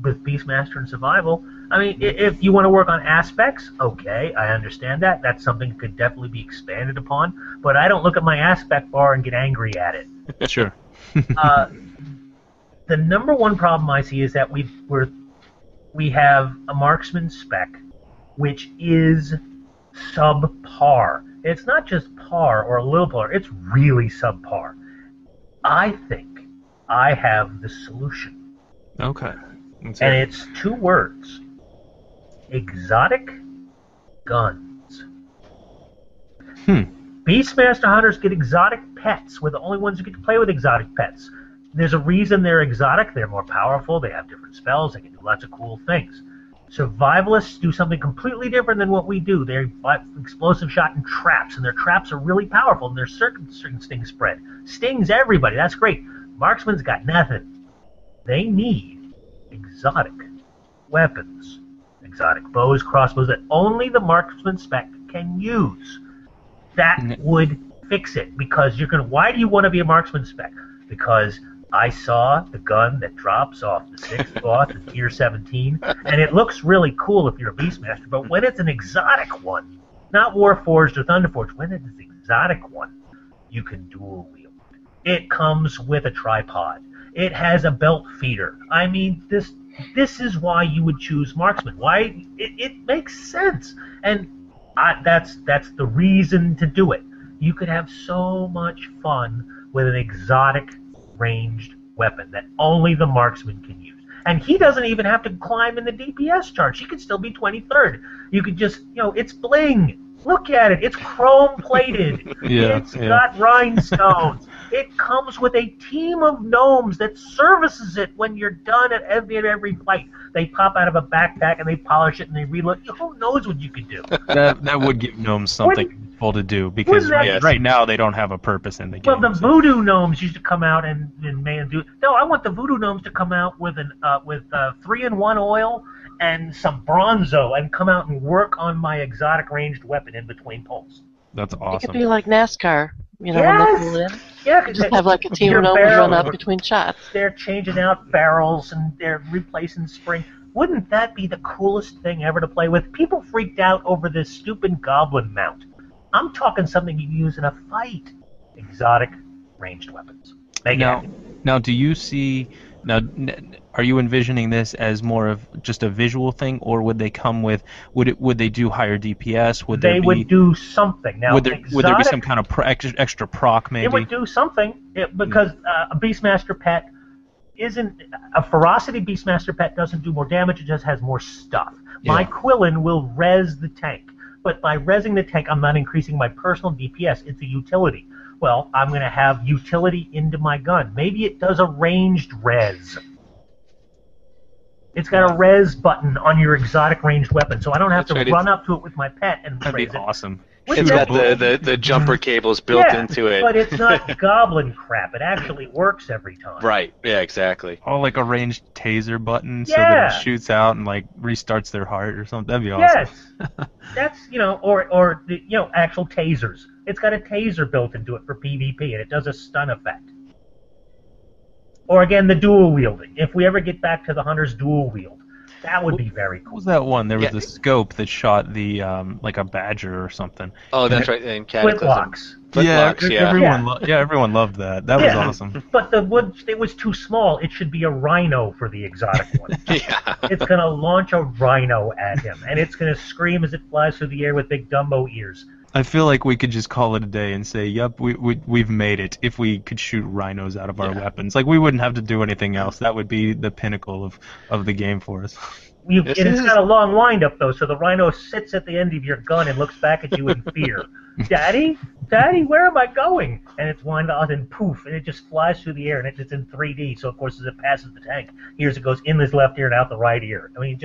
Beastmaster and Survival. I mean, if you want to work on aspects, okay, I understand that. That's something that could definitely be expanded upon. But I don't look at my aspect bar and get angry at it. Sure. The number one problem I see is that we have a Marksman spec, which is subpar. It's not just par or a little par. It's really subpar. I think I have the solution. Okay. And it's 2 words. Exotic guns. Beastmaster hunters get exotic pets. We're the only ones who get to play with exotic pets. There's a reason they're exotic. They're more powerful. They have different spells. They can do lots of cool things. Survivalists do something completely different than what we do. They fight explosive shot and traps, and their traps are really powerful, and their certain sting spread. Stings everybody. That's great. Marksman's got nothing. They need exotic weapons. Exotic bows, crossbows that only the Marksman spec can use. That would fix it, because why do you want to be a Marksman spec? Because I saw the gun that drops off the 6th boss in Tier 17, and it looks really cool if you're a Beastmaster, but when it's an exotic one, not Warforged or Thunderforged, when it's an exotic one, you can dual wield. It comes with a tripod. It has a belt feeder. I mean, this is why you would choose Marksman. Why? It makes sense, and that's the reason to do it. You could have so much fun with an exotic ranged weapon that only the marksman can use. And he doesn't even have to climb in the DPS chart. He could still be 23rd. You could just, it's bling. Look at it. It's chrome-plated. It's got rhinestones. It comes with a team of gnomes that services it when you're done at every fight. They pop out of a backpack and they polish it and they reload. Who knows what you could do? That would give gnomes something useful to do, because right now they don't have a purpose in the game. Well, the voodoo gnomes used to come out and do. No, I want the voodoo gnomes to come out with 3-in-1 oil and some bronzo and come out and work on my exotic ranged weapon in between pulls. That's awesome. It could be like NASCAR, when they pull in. Yeah, just have like a team of gnomes run up between shots. They're changing out barrels and they're replacing spring. Wouldn't that be the coolest thing ever to play with? People freaked out over this stupid goblin mount. I'm talking something you use in a fight. Exotic ranged weapons. Now, do you see? Now, are you envisioning this as more of just a visual thing, or would they come with? Would they do higher DPS? Would would do something? Now, would there be some kind of extra proc? Maybe it would do something because a Beastmaster pet isn't a ferocity. Beastmaster pet doesn't do more damage; it just has more stuff. Yeah. My Quillin will res the tank, but by resing the tank, I'm not increasing my personal DPS. It's a utility. Well, I'm going to have utility into my gun. Maybe it does a ranged res. It's got a res button on your exotic ranged weapon, so I don't have to run up to it with my pet and That'd raise be awesome. It's got the jumper cables built into it. But it's not goblin crap. It actually works every time. Right. Yeah, exactly. Oh, like a ranged taser button so that it shoots out and restarts their heart or something. That'd be awesome. Yes. That's, or the, actual tasers. It's got a taser built into it for PvP, and it does a stun effect. Or again, the dual wielding. If we ever get back to the Hunter's dual wield, that would be very cool. What was that one? There was the scope that shot the like a badger or something. Oh, that's right. In Cataclysm. Everyone loved that. That was awesome. But it was too small. It should be a rhino for the exotic one. It's going to launch a rhino at him, and it's going to scream as it flies through the air with big Dumbo ears. I feel like we could just call it a day and say, yep, we've made it. If we could shoot rhinos out of our weapons, we wouldn't have to do anything else. That would be the pinnacle of the game for us. It's got a long wind-up, though, so the rhino sits at the end of your gun and looks back at you in fear. Daddy, where am I going? And it's wind up and poof, and it just flies through the air, and it's in 3D, so of course as it passes the tank, it goes in this left ear and out the right ear. I mean,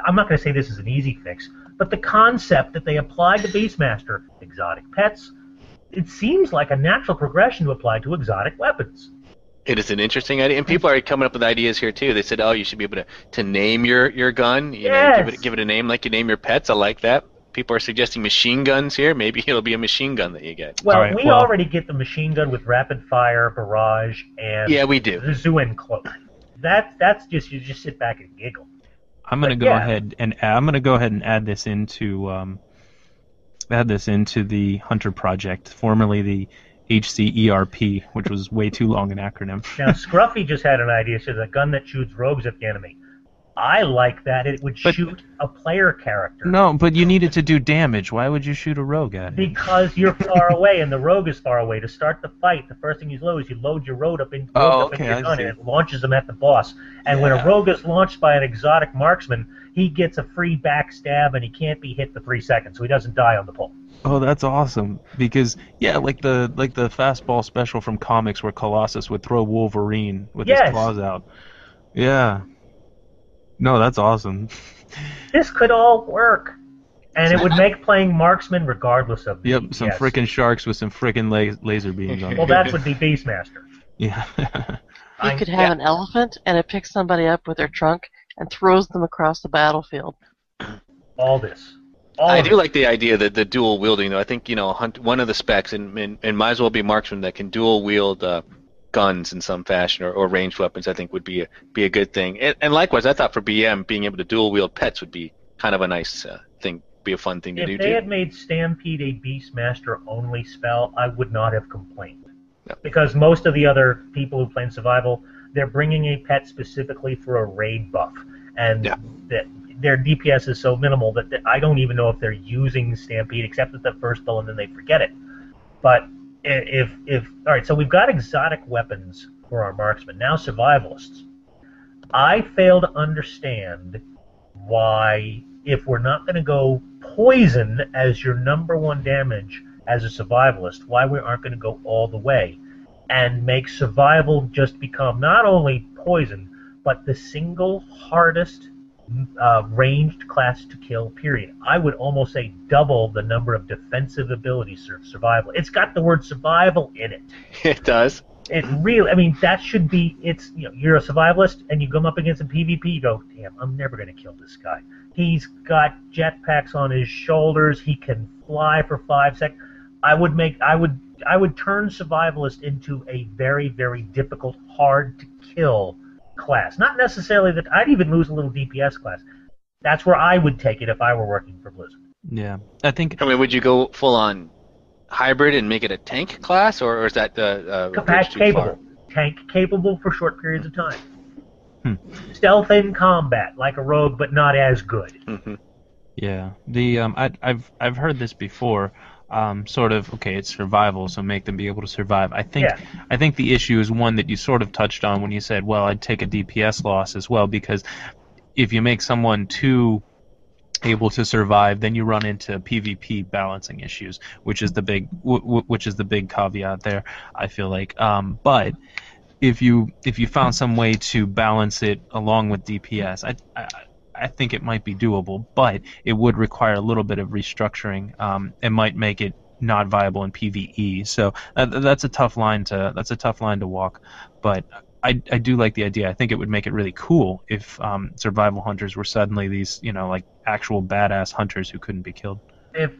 I'm not going to say this is an easy fix, but the concept that they applied to Beastmaster, exotic pets, it seems like a natural progression to apply to exotic weapons. It is an interesting idea, and people are coming up with ideas here too. They said, "Oh, you should be able to name your gun. Give it a name like you name your pets." I like that. People are suggesting machine guns here. Maybe it'll be a machine gun that you get. Well, we already get the machine gun with rapid fire, barrage, and we do. The Zuen cloak. That's just you just sit back and giggle. I'm gonna go ahead and add this into the Hunter Project, formerly the HCERP, which was way too long an acronym. Now, Scruffy just had an idea. Says a gun that shoots rogues at the enemy. I like that. It would shoot a player character. No, but you need it to do damage. Why would you shoot a rogue at it? Because you're far away and the rogue is far away. To start the fight, the first thing you do is you load your rogue up into your gun and it launches them at the boss. And when a rogue is launched by an exotic marksman, he gets a free backstab and he can't be hit for 3 seconds, so he doesn't die on the pull. Oh, that's awesome. Because like the fastball special from comics where Colossus would throw Wolverine with his claws out. Yeah. No, that's awesome. This could all work. And it would make playing Marksman regardless of the DPS. Some frickin' sharks with some frickin' laser beams on them. Well, that would be Beastmaster. Yeah. You could have an elephant, and it picks somebody up with their trunk and throws them across the battlefield. All this. I do like the idea that the dual wielding, though. I think, one of the specs, and might as well be Marksman, that can dual wield guns in some fashion or ranged weapons, I think would be a good thing. And likewise, I thought for BM, being able to dual wield pets would be kind of a nice thing, be a fun thing to do, too. If they had made Stampede a Beastmaster only spell, I would not have complained. No. Because most of the other people who play in Survival, they're bringing a pet specifically for a raid buff. And that their DPS is so minimal that I don't even know if they're using Stampede except at the first bill and then they forget it. But if all right, so we've got exotic weapons for our marksmen, now survivalists. I fail to understand why, if we're not going to go poison as your #1 damage as a survivalist, why we aren't going to go all the way and make survival just become not only poison, but the single hardest ranged class to kill, period. I would almost say double the number of defensive abilities for survival. It's got the word survival in it. It does. It really, I mean, that should be, it's, you know, you're a survivalist and you come up against a PvP, you go, damn, I'm never going to kill this guy. He's got jetpacks on his shoulders, he can fly for 5 seconds. I would turn survivalist into a very, very difficult, hard to kill class. Not necessarily that I'd even lose a little DPS class. That's where I would take it if I were working for Blizzard. Yeah, I think. I mean, would you go full on hybrid and make it a tank class, or is that the tank capable? Tank capable for short periods of time. Stealth in combat, like a rogue, but not as good. Mm-hmm. Yeah, the I've heard this before. Sort of, okay, it's survival, so make them be able to survive. I think the issue is one that you sort of touched on when you said, well, I'd take a DPS loss as well, because if you make someone too able to survive, then you run into PvP balancing issues, which is the big caveat there, I feel like. But if you found some way to balance it along with DPS, I think it might be doable, but it would require a little bit of restructuring. It might make it not viable in PvE. So that's a tough line to walk. But I do like the idea. I think it would make it really cool if survival hunters were suddenly these, you know, like actual badass hunters who couldn't be killed. If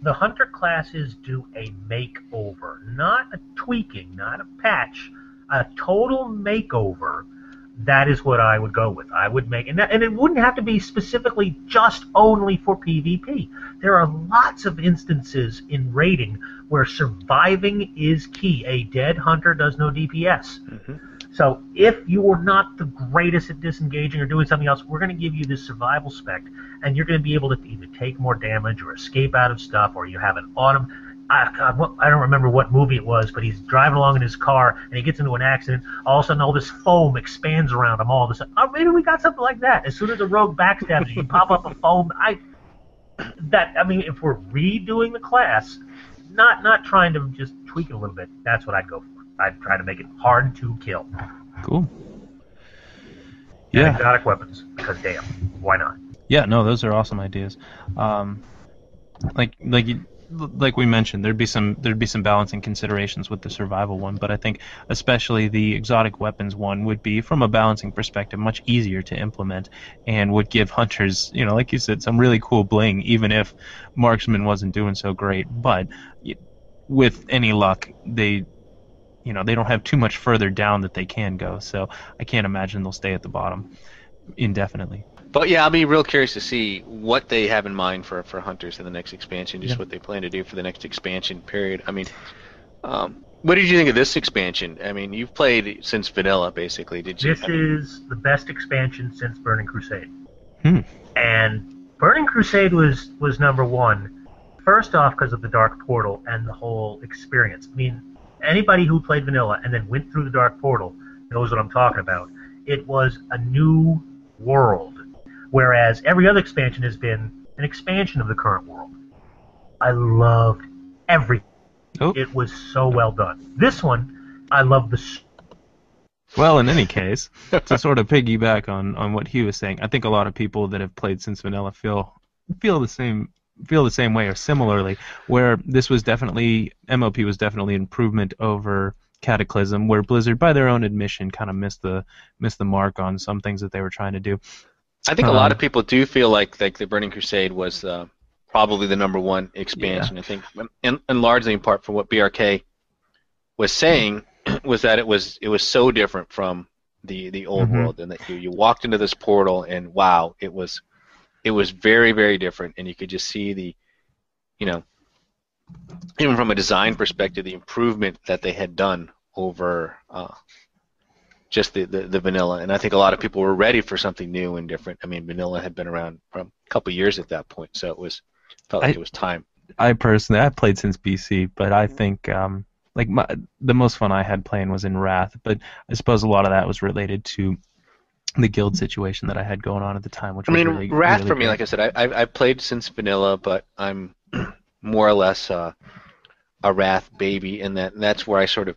the hunter classes do a makeover, not a tweaking, not a patch, a total makeover, that is what I would go with. I would make, and it wouldn't have to be specifically just only for PvP. There are lots of instances in raiding where surviving is key. A dead hunter does no DPS. Mm-hmm. So if you're not the greatest at disengaging or doing something else, we're going to give you this survival spec, and you're going to be able to either take more damage or escape out of stuff, or you have an autumn. I don't remember what movie it was, but he's driving along in his car and he gets into an accident. All of a sudden, all this foam expands around him. All of a sudden, oh, maybe we got something like that. As soon as a rogue backstabs you, pop up a foam. I mean, if we're redoing the class, not trying to just tweak it a little bit, that's what I'd go for. I'd try to make it hard to kill. Cool. And Yeah. exotic weapons, because damn, why not? Yeah, no, those are awesome ideas. Like we mentioned, there'd be some balancing considerations with the survival one, but I think especially the exotic weapons one would be, from a balancing perspective, much easier to implement, and would give hunters, you know, like you said, some really cool bling, even if Marksman wasn't doing so great. But with any luck, they don't have too much further down that they can go, so I can't imagine they'll stay at the bottom indefinitely. But yeah, I'll be real curious to see what they have in mind for hunters in the next expansion, just what they plan to do for the next expansion period. I mean, what did you think of this expansion? I mean, you've played since vanilla, basically. Did you? This is the best expansion since Burning Crusade. Hmm. And Burning Crusade was #1, first off because of the Dark Portal and the whole experience. I mean, anybody who played vanilla and then went through the Dark Portal knows what I'm talking about. It was a new world, whereas every other expansion has been an expansion of the current world. I loved everything. Oh. It was so well done. This one, I love the... Well, in any case, to sort of piggyback on what he was saying, I think a lot of people that have played since vanilla feel the same way or similarly, where this was definitely, MOP was definitely an improvement over Cataclysm, where Blizzard, by their own admission, kind of missed the mark on some things that they were trying to do. I think a lot of people do feel like the Burning Crusade was probably the #1 expansion. Yeah. I think, and largely in part for what BRK was saying, was that it was so different from the old world, and that you walked into this portal and wow, it was very, very different, and you could just see even from a design perspective, the improvement that they had done over just the vanilla. And I think a lot of people were ready for something new and different. I mean, vanilla had been around for a couple years at that point, so felt like it was time. I personally, I've played since BC, but I think the most fun I had playing was in Wrath, but I suppose a lot of that was related to the guild situation that I had going on at the time, which was really Wrath really for me, great. like I said, I've played since vanilla, but I'm more or less a Wrath baby, and that's where I sort of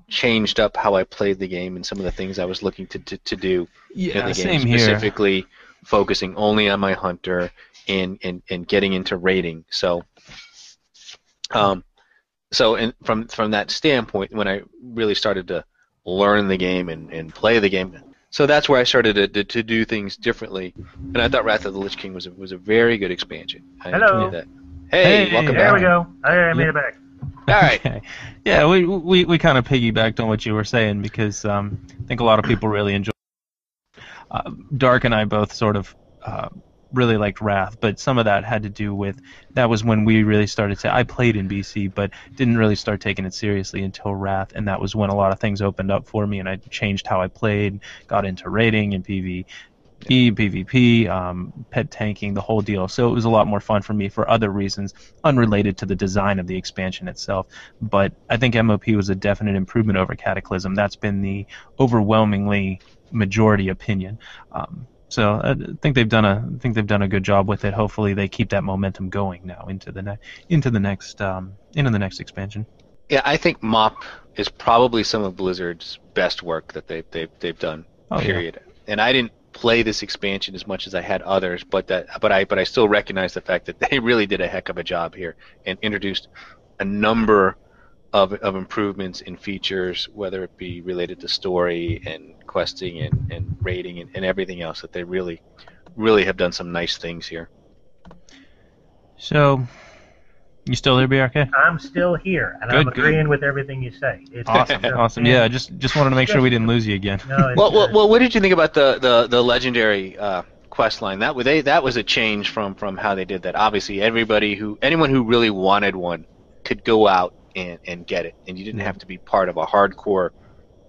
changed up how I played the game and some of the things I was looking to do in the game, same here. specifically focusing only on my hunter and getting into raiding. So from that standpoint, when I really started to learn the game and play the game, so that's where I started to do things differently. And I thought Wrath of the Lich King was a very good expansion. I Hello. enjoyed that. Hey, welcome There back. we go. I made it back. All right. Okay. Yeah, we kind of piggybacked on what you were saying because I think a lot of people really enjoy. Dark and I both sort of really liked Wrath, but some of that had to do with that was when we really started to. I played in BC, but didn't really start taking it seriously until Wrath, and that was when a lot of things opened up for me, and I changed how I played, got into raiding and PvE, PvP, pet tanking, the whole deal. So it was a lot more fun for me for other reasons, unrelated to the design of the expansion itself. But I think MOP was a definite improvement over Cataclysm. That's been the overwhelmingly majority opinion. So I think they've done a good job with it. Hopefully they keep that momentum going now into the next expansion. Yeah, I think MOP is probably some of Blizzard's best work that they've done. Oh, period. Yeah. And I didn't play this expansion as much as I had others, but I still recognize the fact that they really did a heck of a job here and introduced a number of improvements in features, whether it be related to story and questing and raiding and everything else, that they really have done some nice things here. So, you still there, BRK? I'm still here, and I'm agreeing with everything you say. It's Awesome. Yeah, just wanted to make sure we didn't lose you again. No, well, what did you think about the legendary quest line? That was a change from how they did that. Obviously, anyone who really wanted one could go out and get it, and you didn't have to be part of a hardcore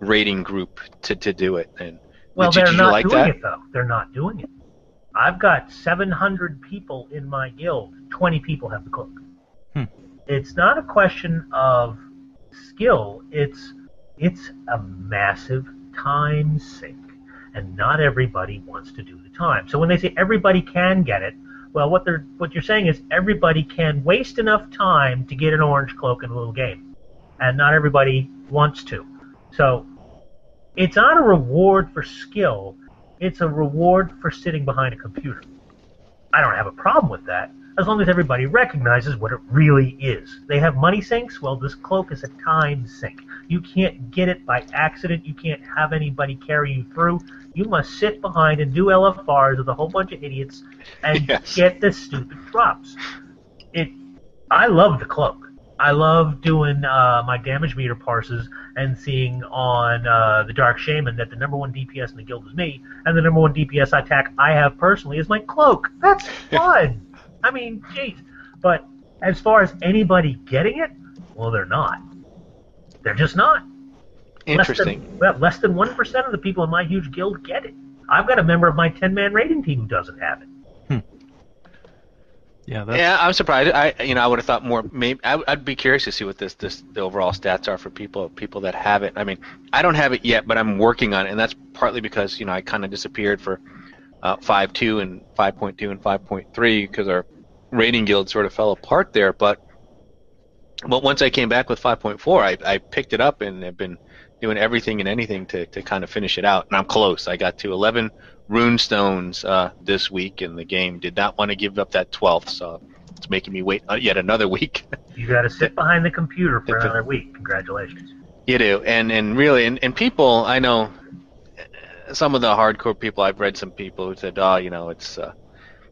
raiding group to do it. And well, did they're you not like doing that? it though. They're not doing it. I've got 700 people in my guild. 20 people have the cloak. It's not a question of skill. It's a massive time sink, and not everybody wants to do the time. So when they say everybody can get it, well, what you're saying is everybody can waste enough time to get an orange cloak in a little game, and not everybody wants to. So it's not a reward for skill. It's a reward for sitting behind a computer. I don't have a problem with that, as long as everybody recognizes what it really is. They have money sinks. Well, this cloak is a time sink. You can't get it by accident. You can't have anybody carry you through. You must sit behind and do LFRs with a whole bunch of idiots and get the stupid drops. I love the cloak. I love doing my damage meter parses and seeing on the Dark Shaman that the #1 DPS in the guild is me, and the #1 DPS attack I have personally is my cloak. That's fun. I mean, jeez. But as far as anybody getting it, well, they're not. They're just not. Interesting. Less than 1% of the people in my huge guild get it. I've got a member of my 10-man raiding team who doesn't have it. Yeah, I'm surprised. I would have thought more. Maybe I'd be curious to see what the overall stats are for people that have it. I mean, I don't have it yet, but I'm working on it, and that's partly because I kind of disappeared for 5.2 and 5.2 and 5.3 because our raiding guild sort of fell apart there. But once I came back with 5.4, I picked it up and have been doing everything and anything to kind of finish it out. And I'm close. I got to 11 runestones this week, and the game did not want to give up that 12th, so it's making me wait yet another week. You got to sit behind the computer for another week. Congratulations. You do, and really, and people, I know some of the hardcore people. I've read some people who said, it's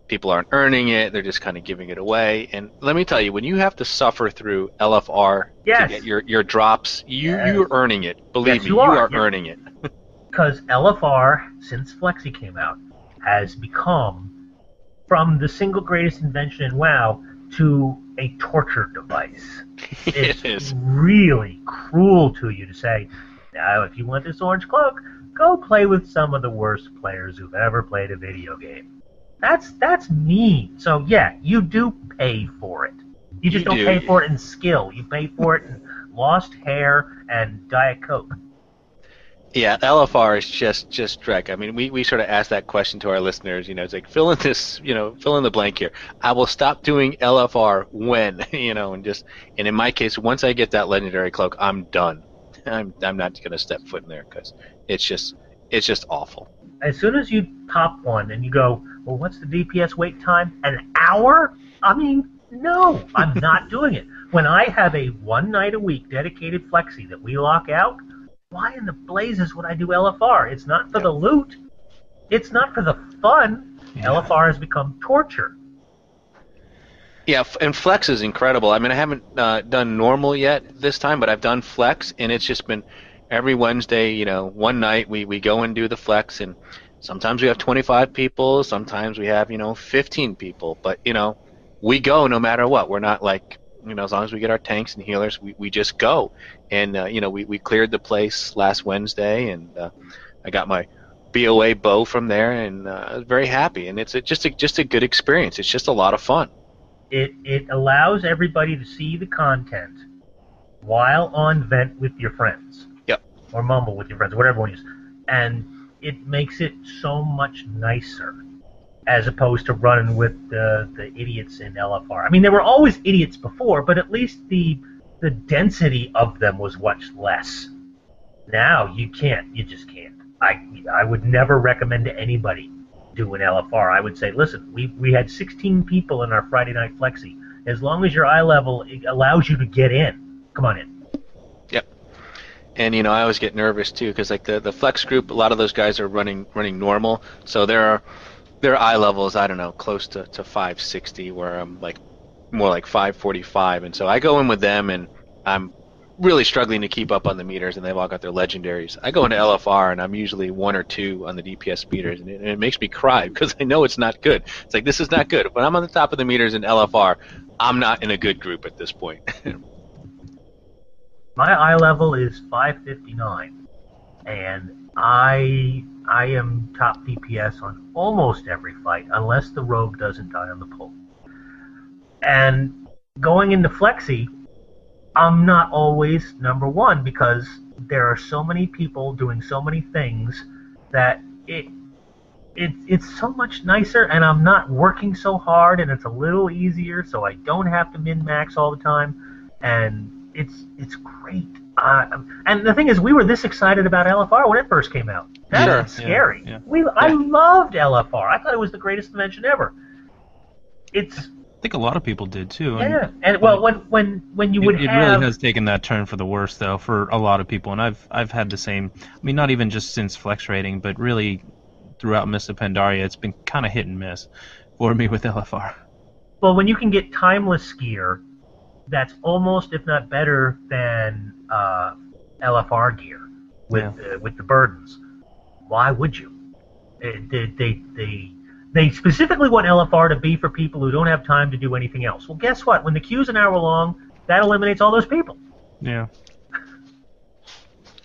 people aren't earning it; they're just kind of giving it away. And let me tell you, when you have to suffer through LFR to get your drops, you're earning it. Believe me, you are earning it. Because LFR, since Flexi came out, has become, from the single greatest invention in WoW to a torture device. It's really cruel to you to say, now if you want this orange cloak, go play with some of the worst players who've ever played a video game. That's mean. So yeah, you do pay for it. You just don't pay for it in skill. You pay for it in lost hair and Diet Coke. Yeah, LFR is just dreck. I mean, we sort of asked that question to our listeners. It's like, fill in the blank here. I will stop doing LFR when, and in my case, once I get that legendary cloak, I'm done. I'm not going to step foot in there because it's just awful. As soon as you pop one and you go, well, what's the DPS wait time? An hour? I mean, no, I'm not doing it. When I have a 1 night a week dedicated flexi that we lock out, why in the blazes would I do LFR? It's not for the loot. It's not for the fun. Yeah. LFR has become torture. Yeah, and Flex is incredible. I mean, I haven't done normal yet this time, but I've done Flex, and it's just been every Wednesday, one night we go and do the Flex, and sometimes we have 25 people, sometimes we have, 15 people, but, we go no matter what. We're not like, as long as we get our tanks and healers, we just go. And, we cleared the place last Wednesday, and I got my BOA bow from there, and I was very happy. And it's just a good experience. It's just a lot of fun. It allows everybody to see the content while on vent with your friends. Yep. Or mumble with your friends, whatever one you use. And it makes it so much nicer as opposed to running with the idiots in LFR. I mean, there were always idiots before, but at least the density of them was much less. Now you can't. You just can't. I would never recommend to anybody do an LFR. I would say, listen, we had 16 people in our Friday night flexi. As long as your eye level allows you to get in, come on in. Yep. And I always get nervous too because like the flex group, a lot of those guys are running normal, so their eye levels, I don't know, close to 560, where I'm like more like 545, and so I go in with them, and I'm really struggling to keep up on the meters, and they've all got their legendaries. I go into LFR, and I'm usually 1 or 2 on the DPS meters, and it makes me cry because I know it's not good. It's like, this is not good. When I'm on the top of the meters in LFR, I'm not in a good group at this point. My eye level is 559, and I am top DPS on almost every fight, unless the rogue doesn't die on the pull. And going into Flexi, I'm not always number 1 because there are so many people doing so many things that it's so much nicer, and I'm not working so hard, and it's a little easier, so I don't have to min-max all the time, and it's great. And the thing is, we were this excited about LFR when it first came out. That's scary. Yeah. I loved LFR. I thought it was the greatest invention ever. I think a lot of people did too. Yeah, and well, when you would have... It really has taken that turn for the worse, though, for a lot of people, and I've had the same. I mean, not even just since Flex Rating, but really throughout Mists of Pandaria, it's been kind of hit and miss for me with LFR. Well, when you can get Timeless gear, that's almost, if not better, than LFR gear with the burdens. Why would you? They specifically want LFR to be for people who don't have time to do anything else. Well, guess what? When the queue's an hour long, that eliminates all those people. Yeah.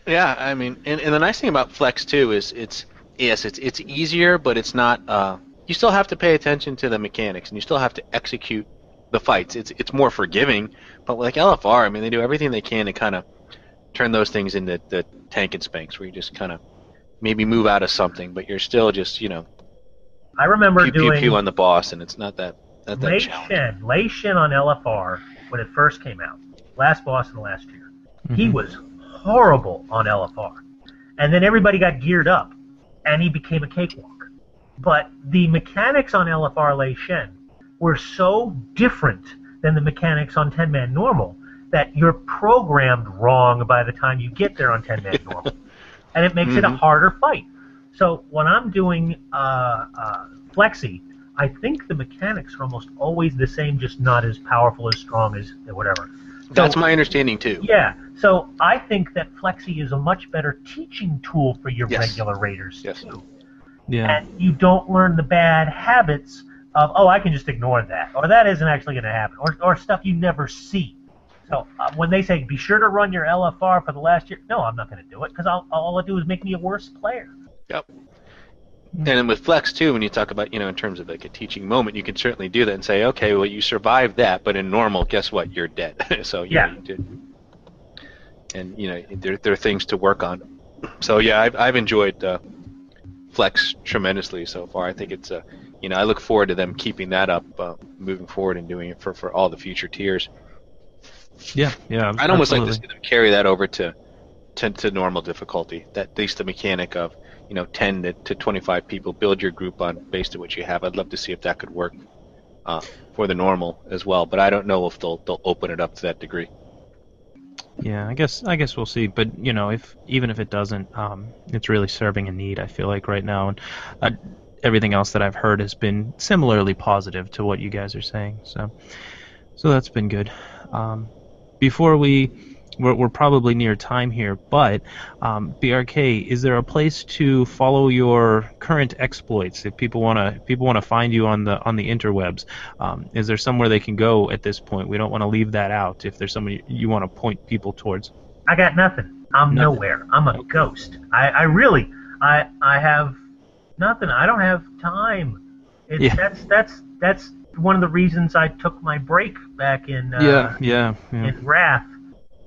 Yeah, I mean, and the nice thing about Flex too is it's easier, but it's not. You still have to pay attention to the mechanics, and you still have to execute the fights. It's more forgiving, but like LFR, I mean, they do everything they can to kind of turn those things into the tank and spanks, where you just kind of maybe move out of something, but you're still just I remember doing pew on the boss, and it's not that challenging. Lei Shin on LFR when it first came out, last boss in the last year. Mm-hmm. He was horrible on LFR, and then everybody got geared up, and he became a cakewalk. But the mechanics on LFR Lei Shin were so different than the mechanics on 10-man normal that you're programmed wrong by the time you get there on 10-man normal, and it makes it a harder fight. So when I'm doing Flexi, I think the mechanics are almost always the same, just not as powerful, as strong, as whatever. That's my understanding too. Yeah, so I think that Flexi is a much better teaching tool for your regular raiders too. Yeah. And you don't learn the bad habits of, I can just ignore that, or that isn't actually going to happen, or stuff you never see. So when they say be sure to run your LFR for the last year, no, I'm not going to do it because all it'll do is make me a worse player. Yep. And then with Flex too, when you talk about, in terms of like a teaching moment, you can certainly do that and say, okay, well, you survived that, but in normal, guess what? You're dead. So you did. And there are things to work on. So yeah, I've enjoyed Flex tremendously so far. I think it's I look forward to them keeping that up, moving forward and doing it for all the future tiers. Yeah. I'd almost like to see them carry that over to normal difficulty. That at least the mechanic of 10 to 25 people, build your group on based on what you have. I'd love to see if that could work for the normal as well. But I don't know if they'll open it up to that degree. Yeah, I guess we'll see. But even if it doesn't, it's really serving a need. I feel like right now, and everything else that I've heard has been similarly positive to what you guys are saying. So that's been good. Before we're probably near time here, but BRK, is there a place to follow your current exploits if people want to find you on the interwebs? Is there somewhere they can go at this point? We don't want to leave that out. If there's somebody you want to point people towards. I got nothing. I'm nowhere. I'm a ghost. I really have nothing. I don't have time. That's one of the reasons I took my break back in in Wrath.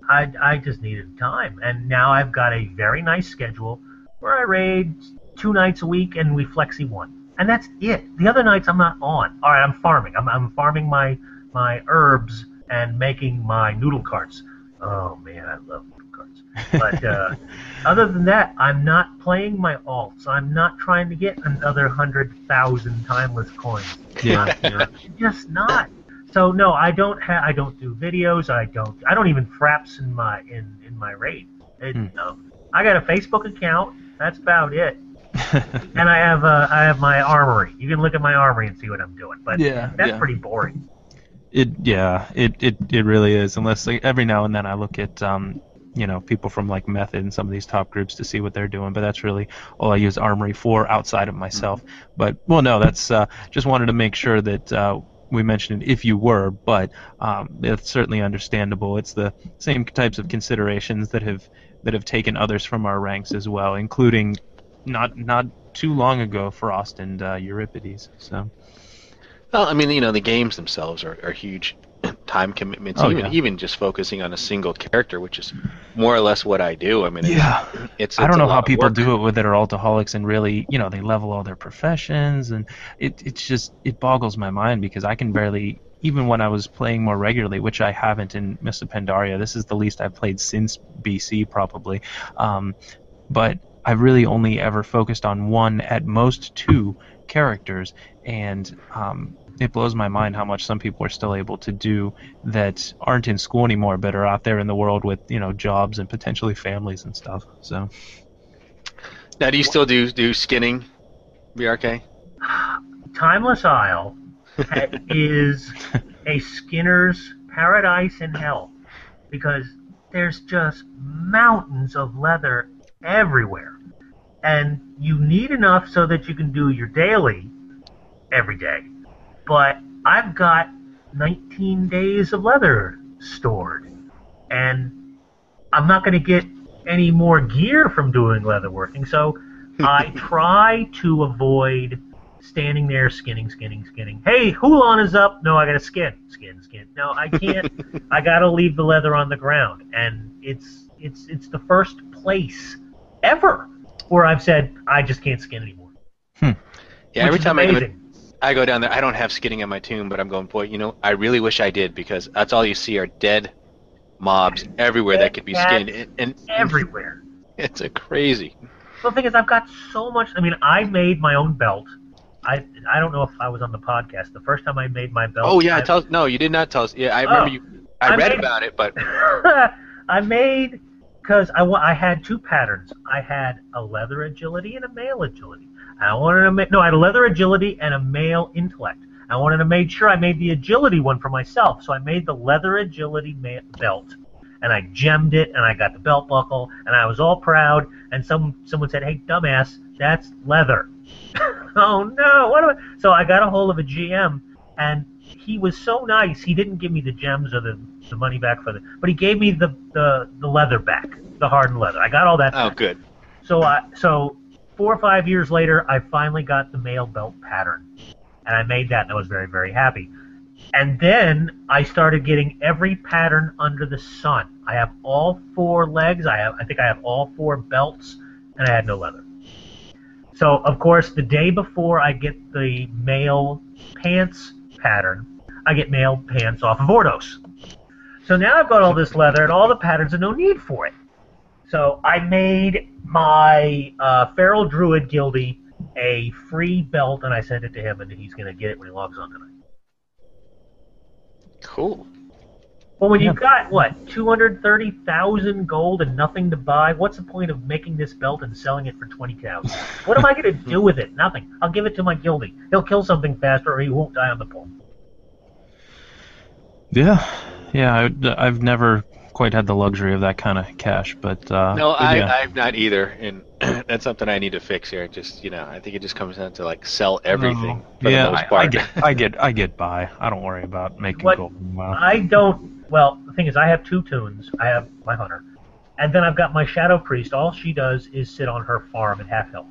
I just needed time, and now I've got a very nice schedule where I raid 2 nights a week and we flexi 1, and that's it. The other nights I'm not on. All right, I'm farming. I'm farming my herbs and making my noodle carts. Oh man, I love noodle carts. But other than that, I'm not playing my alts. I'm not trying to get another 100,000 timeless coins. Yeah. I'm just not. So no, I don't do videos. I don't even fraps in my raid. No. I got a Facebook account. That's about it. And I have my armory. You can look at my armory and see what I'm doing. But that's pretty boring. It really is. Unless every now and then I look at people from like Method and some of these top groups to see what they're doing. But that's really all I use armory for outside of myself. But that's just wanted to make sure that. We mentioned it if you were, but it's certainly understandable. It's the same types of considerations that have taken others from our ranks as well, including not too long ago Frost and Euripides. So, well, I mean, the games themselves are huge time commitments. Even just focusing on a single character, which is more or less what I do. I mean, it's I don't know a lot how of people work. do it that are alcoholics and really, they level all their professions, and it boggles my mind because I can barely, even when I was playing more regularly, which I haven't in Mr. Pandaria. This is the least I've played since BC probably, but I've really only ever focused on 1, at most 2 characters, and it blows my mind how much some people are still able to do that aren't in school anymore, but are out there in the world with jobs and potentially families and stuff. So, now, do you still do skinning, BRK? Timeless Isle is a skinner's paradise in hell because there's just mountains of leather everywhere, and you need enough so that you can do your daily every day. But I've got 19 days of leather stored, and I'm not going to get any more gear from doing leather working, so I try to avoid standing there skinning. Hey, Hulan is up. No, I got to skin. No, I can't. I got to leave the leather on the ground, and it's the first place ever where I've said I just can't skin anymore. Yeah, every time amazing. I go down there, I don't have skinning on my tomb, but I'm going, boy, I really wish I did, because that's all you see are dead mobs everywhere that could be skinned. And everywhere. It's crazy. Well, the thing is, I've got so much. I mean, I made my own belt. I don't know if I was on the podcast. The first time I made my belt. Oh, yeah. No, you did not tell us. Yeah, I remember you. I read about it, but. I made, because I had 2 patterns. I had a leather agility and a male agility. I had a leather agility and a male intellect. I wanted to make sure I made the agility one for myself, so I made the leather agility belt, and I gemmed it, and I got the belt buckle, and I was all proud. And someone said, "Hey, dumbass, that's leather." Oh no! So I got a hold of a GM, and he was so nice. He didn't give me the gems or the money back for but he gave me the leather back, the hardened leather. I got all that. Oh, back. good. So 4 or 5 years later, I finally got the male belt pattern, and I made that, and I was very, very happy. And then I started getting every pattern under the sun. I have all 4 legs. I think I have all 4 belts, and I had no leather. So, of course, the day before I get the male pants pattern, I get male pants off of Ordos. So now I've got all this leather and all the patterns and no need for it. So I made my Feral Druid Guildie a free belt, and I sent it to him, and he's going to get it when he logs on tonight. Cool. Well, when you've got, 230,000 gold and nothing to buy, what's the point of making this belt and selling it for 20,000? What am I going to do with it? Nothing. I'll give it to my guildie. He'll kill something faster, or he won't die on the pole. Yeah. I've never quite had the luxury of that kind of cash, but I've not either, and that's something I need to fix here. Just I think it just comes down to sell everything. For the most part. I get by. I don't worry about making gold. Wow. I don't. Well, the thing is, I have 2 tunes. I have my hunter, and then I've got my shadow priest. All she does is sit on her farm at half health,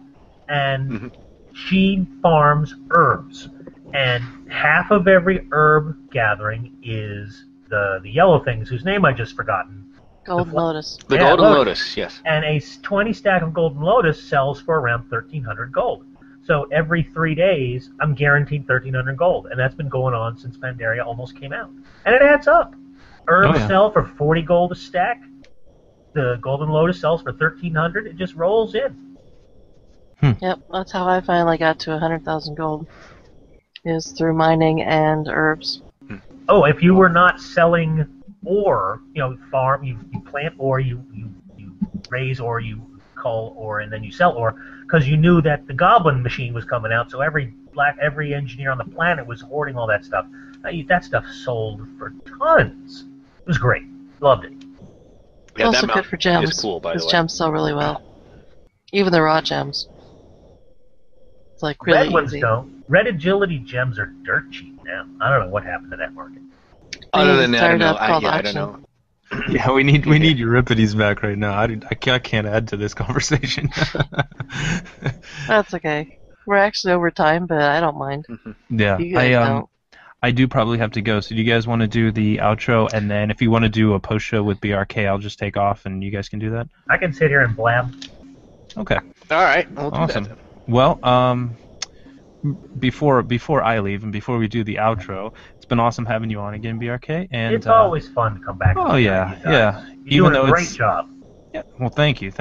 and she farms herbs, and half of every herb gathering is the yellow things whose name I just forgotten. Golden Lotus. The Golden Lotus, yes. And a 20 stack of Golden Lotus sells for around 1,300 gold. So every 3 days, I'm guaranteed 1,300 gold, and that's been going on since Pandaria almost came out. And it adds up. Herbs sell for 40 gold a stack. The Golden Lotus sells for 1,300. It just rolls in. Yep, that's how I finally got to 100,000 gold. Is through mining and herbs. Oh, if you were not selling ore, farm, you plant ore, you raise ore, you cull ore, and then you sell ore, because you knew that the goblin machine was coming out, so every engineer on the planet was hoarding all that stuff. That stuff sold for tons. It was great. Loved it. Yeah, also good for gems. Is cool, by the way. Gems sell really well. Even the raw gems. It's like really Red ones easy. don't. Red agility gems are dirt cheap now. I don't know what happened to that market. Other than that, I don't know. Yeah, we need Euripides back right now. I can't add to this conversation. That's okay. We're actually over time, but I don't mind. Yeah, You guys don't. I do probably have to go. So do you guys want to do the outro, and then if you want to do a post show with BRK, I'll just take off, and you guys can do that. I can sit here and blab. Okay. All right. We'll do Awesome. that. Well, before I leave and before we do the outro, it's been awesome having you on again, BRK. And It's always fun to come back. Oh yeah, yeah. You're doing a great job. Yeah. Well, thank you.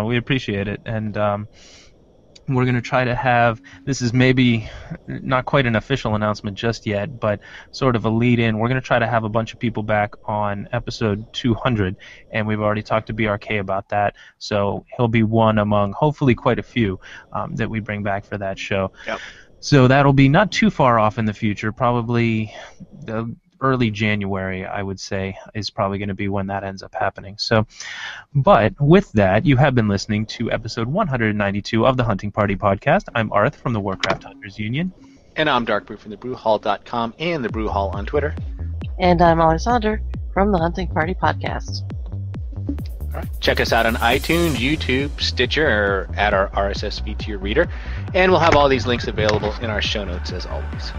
We appreciate it, and we're going to try to have, this is maybe not quite an official announcement just yet, but sort of a lead-in. We're going to try to have a bunch of people back on episode 200, and we've already talked to BRK about that, so he'll be one among hopefully quite a few that we bring back for that show. Yep. So that'll be not too far off in the future, probably the early January, I would say, is probably going to be when that ends up happening. So, but with that, you have been listening to episode 192 of the Hunting Party Podcast. I'm Arth from the Warcraft Hunters Union. And I'm Darkbrew from thebrewhall.com and the Brew Hall on Twitter. And I'm Alexander from the Hunting Party Podcast. All right. Check us out on iTunes, YouTube, Stitcher, or add our RSS feed to your reader. And we'll have all these links available in our show notes as always.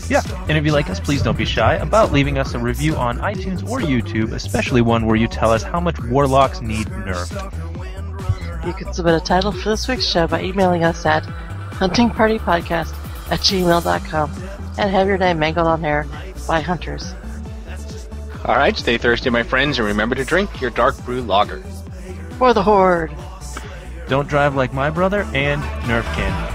Yeah, and if you like us, please don't be shy about leaving us a review on iTunes or YouTube, especially one where you tell us how much warlocks need nerfed. You can submit a title for this week's show by emailing us at huntingpartypodcast@gmail.com and have your name mangled on air by hunters. All right, stay thirsty, my friends, and remember to drink your dark brew lager. For the Horde. Don't drive like my brother, and nerf candy.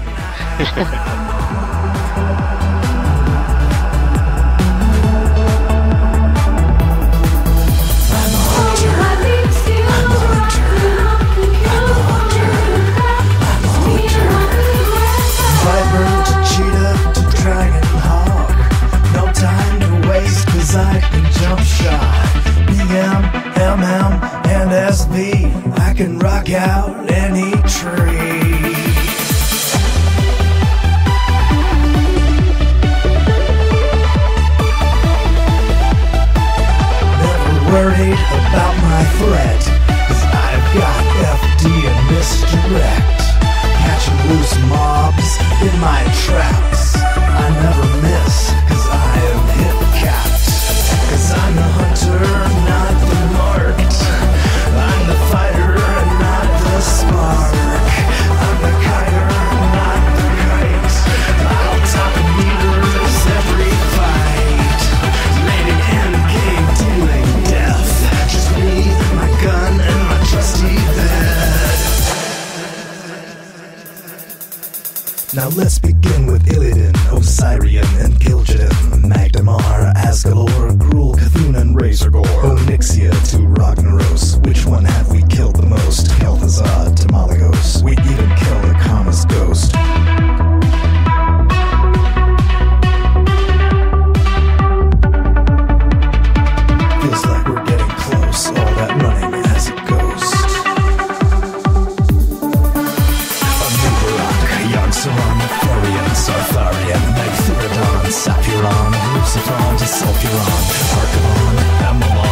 I can jump shot, BM, MM, and SB. I can rock out any tree. my traps. I never miss, cause I am hip capped. Cause I'm the hunter, not the marked. I'm the fighter, not the spark. I'm the kiter, not the kite. I'll top meters every fight. Landing endgame, dealing death. Just me, my gun, and my trusty bed. Now let's begin with Illidan, Osirian, and Gil'jadan, Magdamar, Asgalor, Gruul, Cthulhu, and Razorgore, Onyxia to Ragnaros. Which one have we killed the most? Kel'Thuzad to Malagos. We even killed a Kama's ghost. Feels like we're getting close, all that running as it goes. Yogg-Saron, Thorian, Sartharian, Magtheridon, Sapuron, Luciferon to Sulfuron, Archivon, Amalon.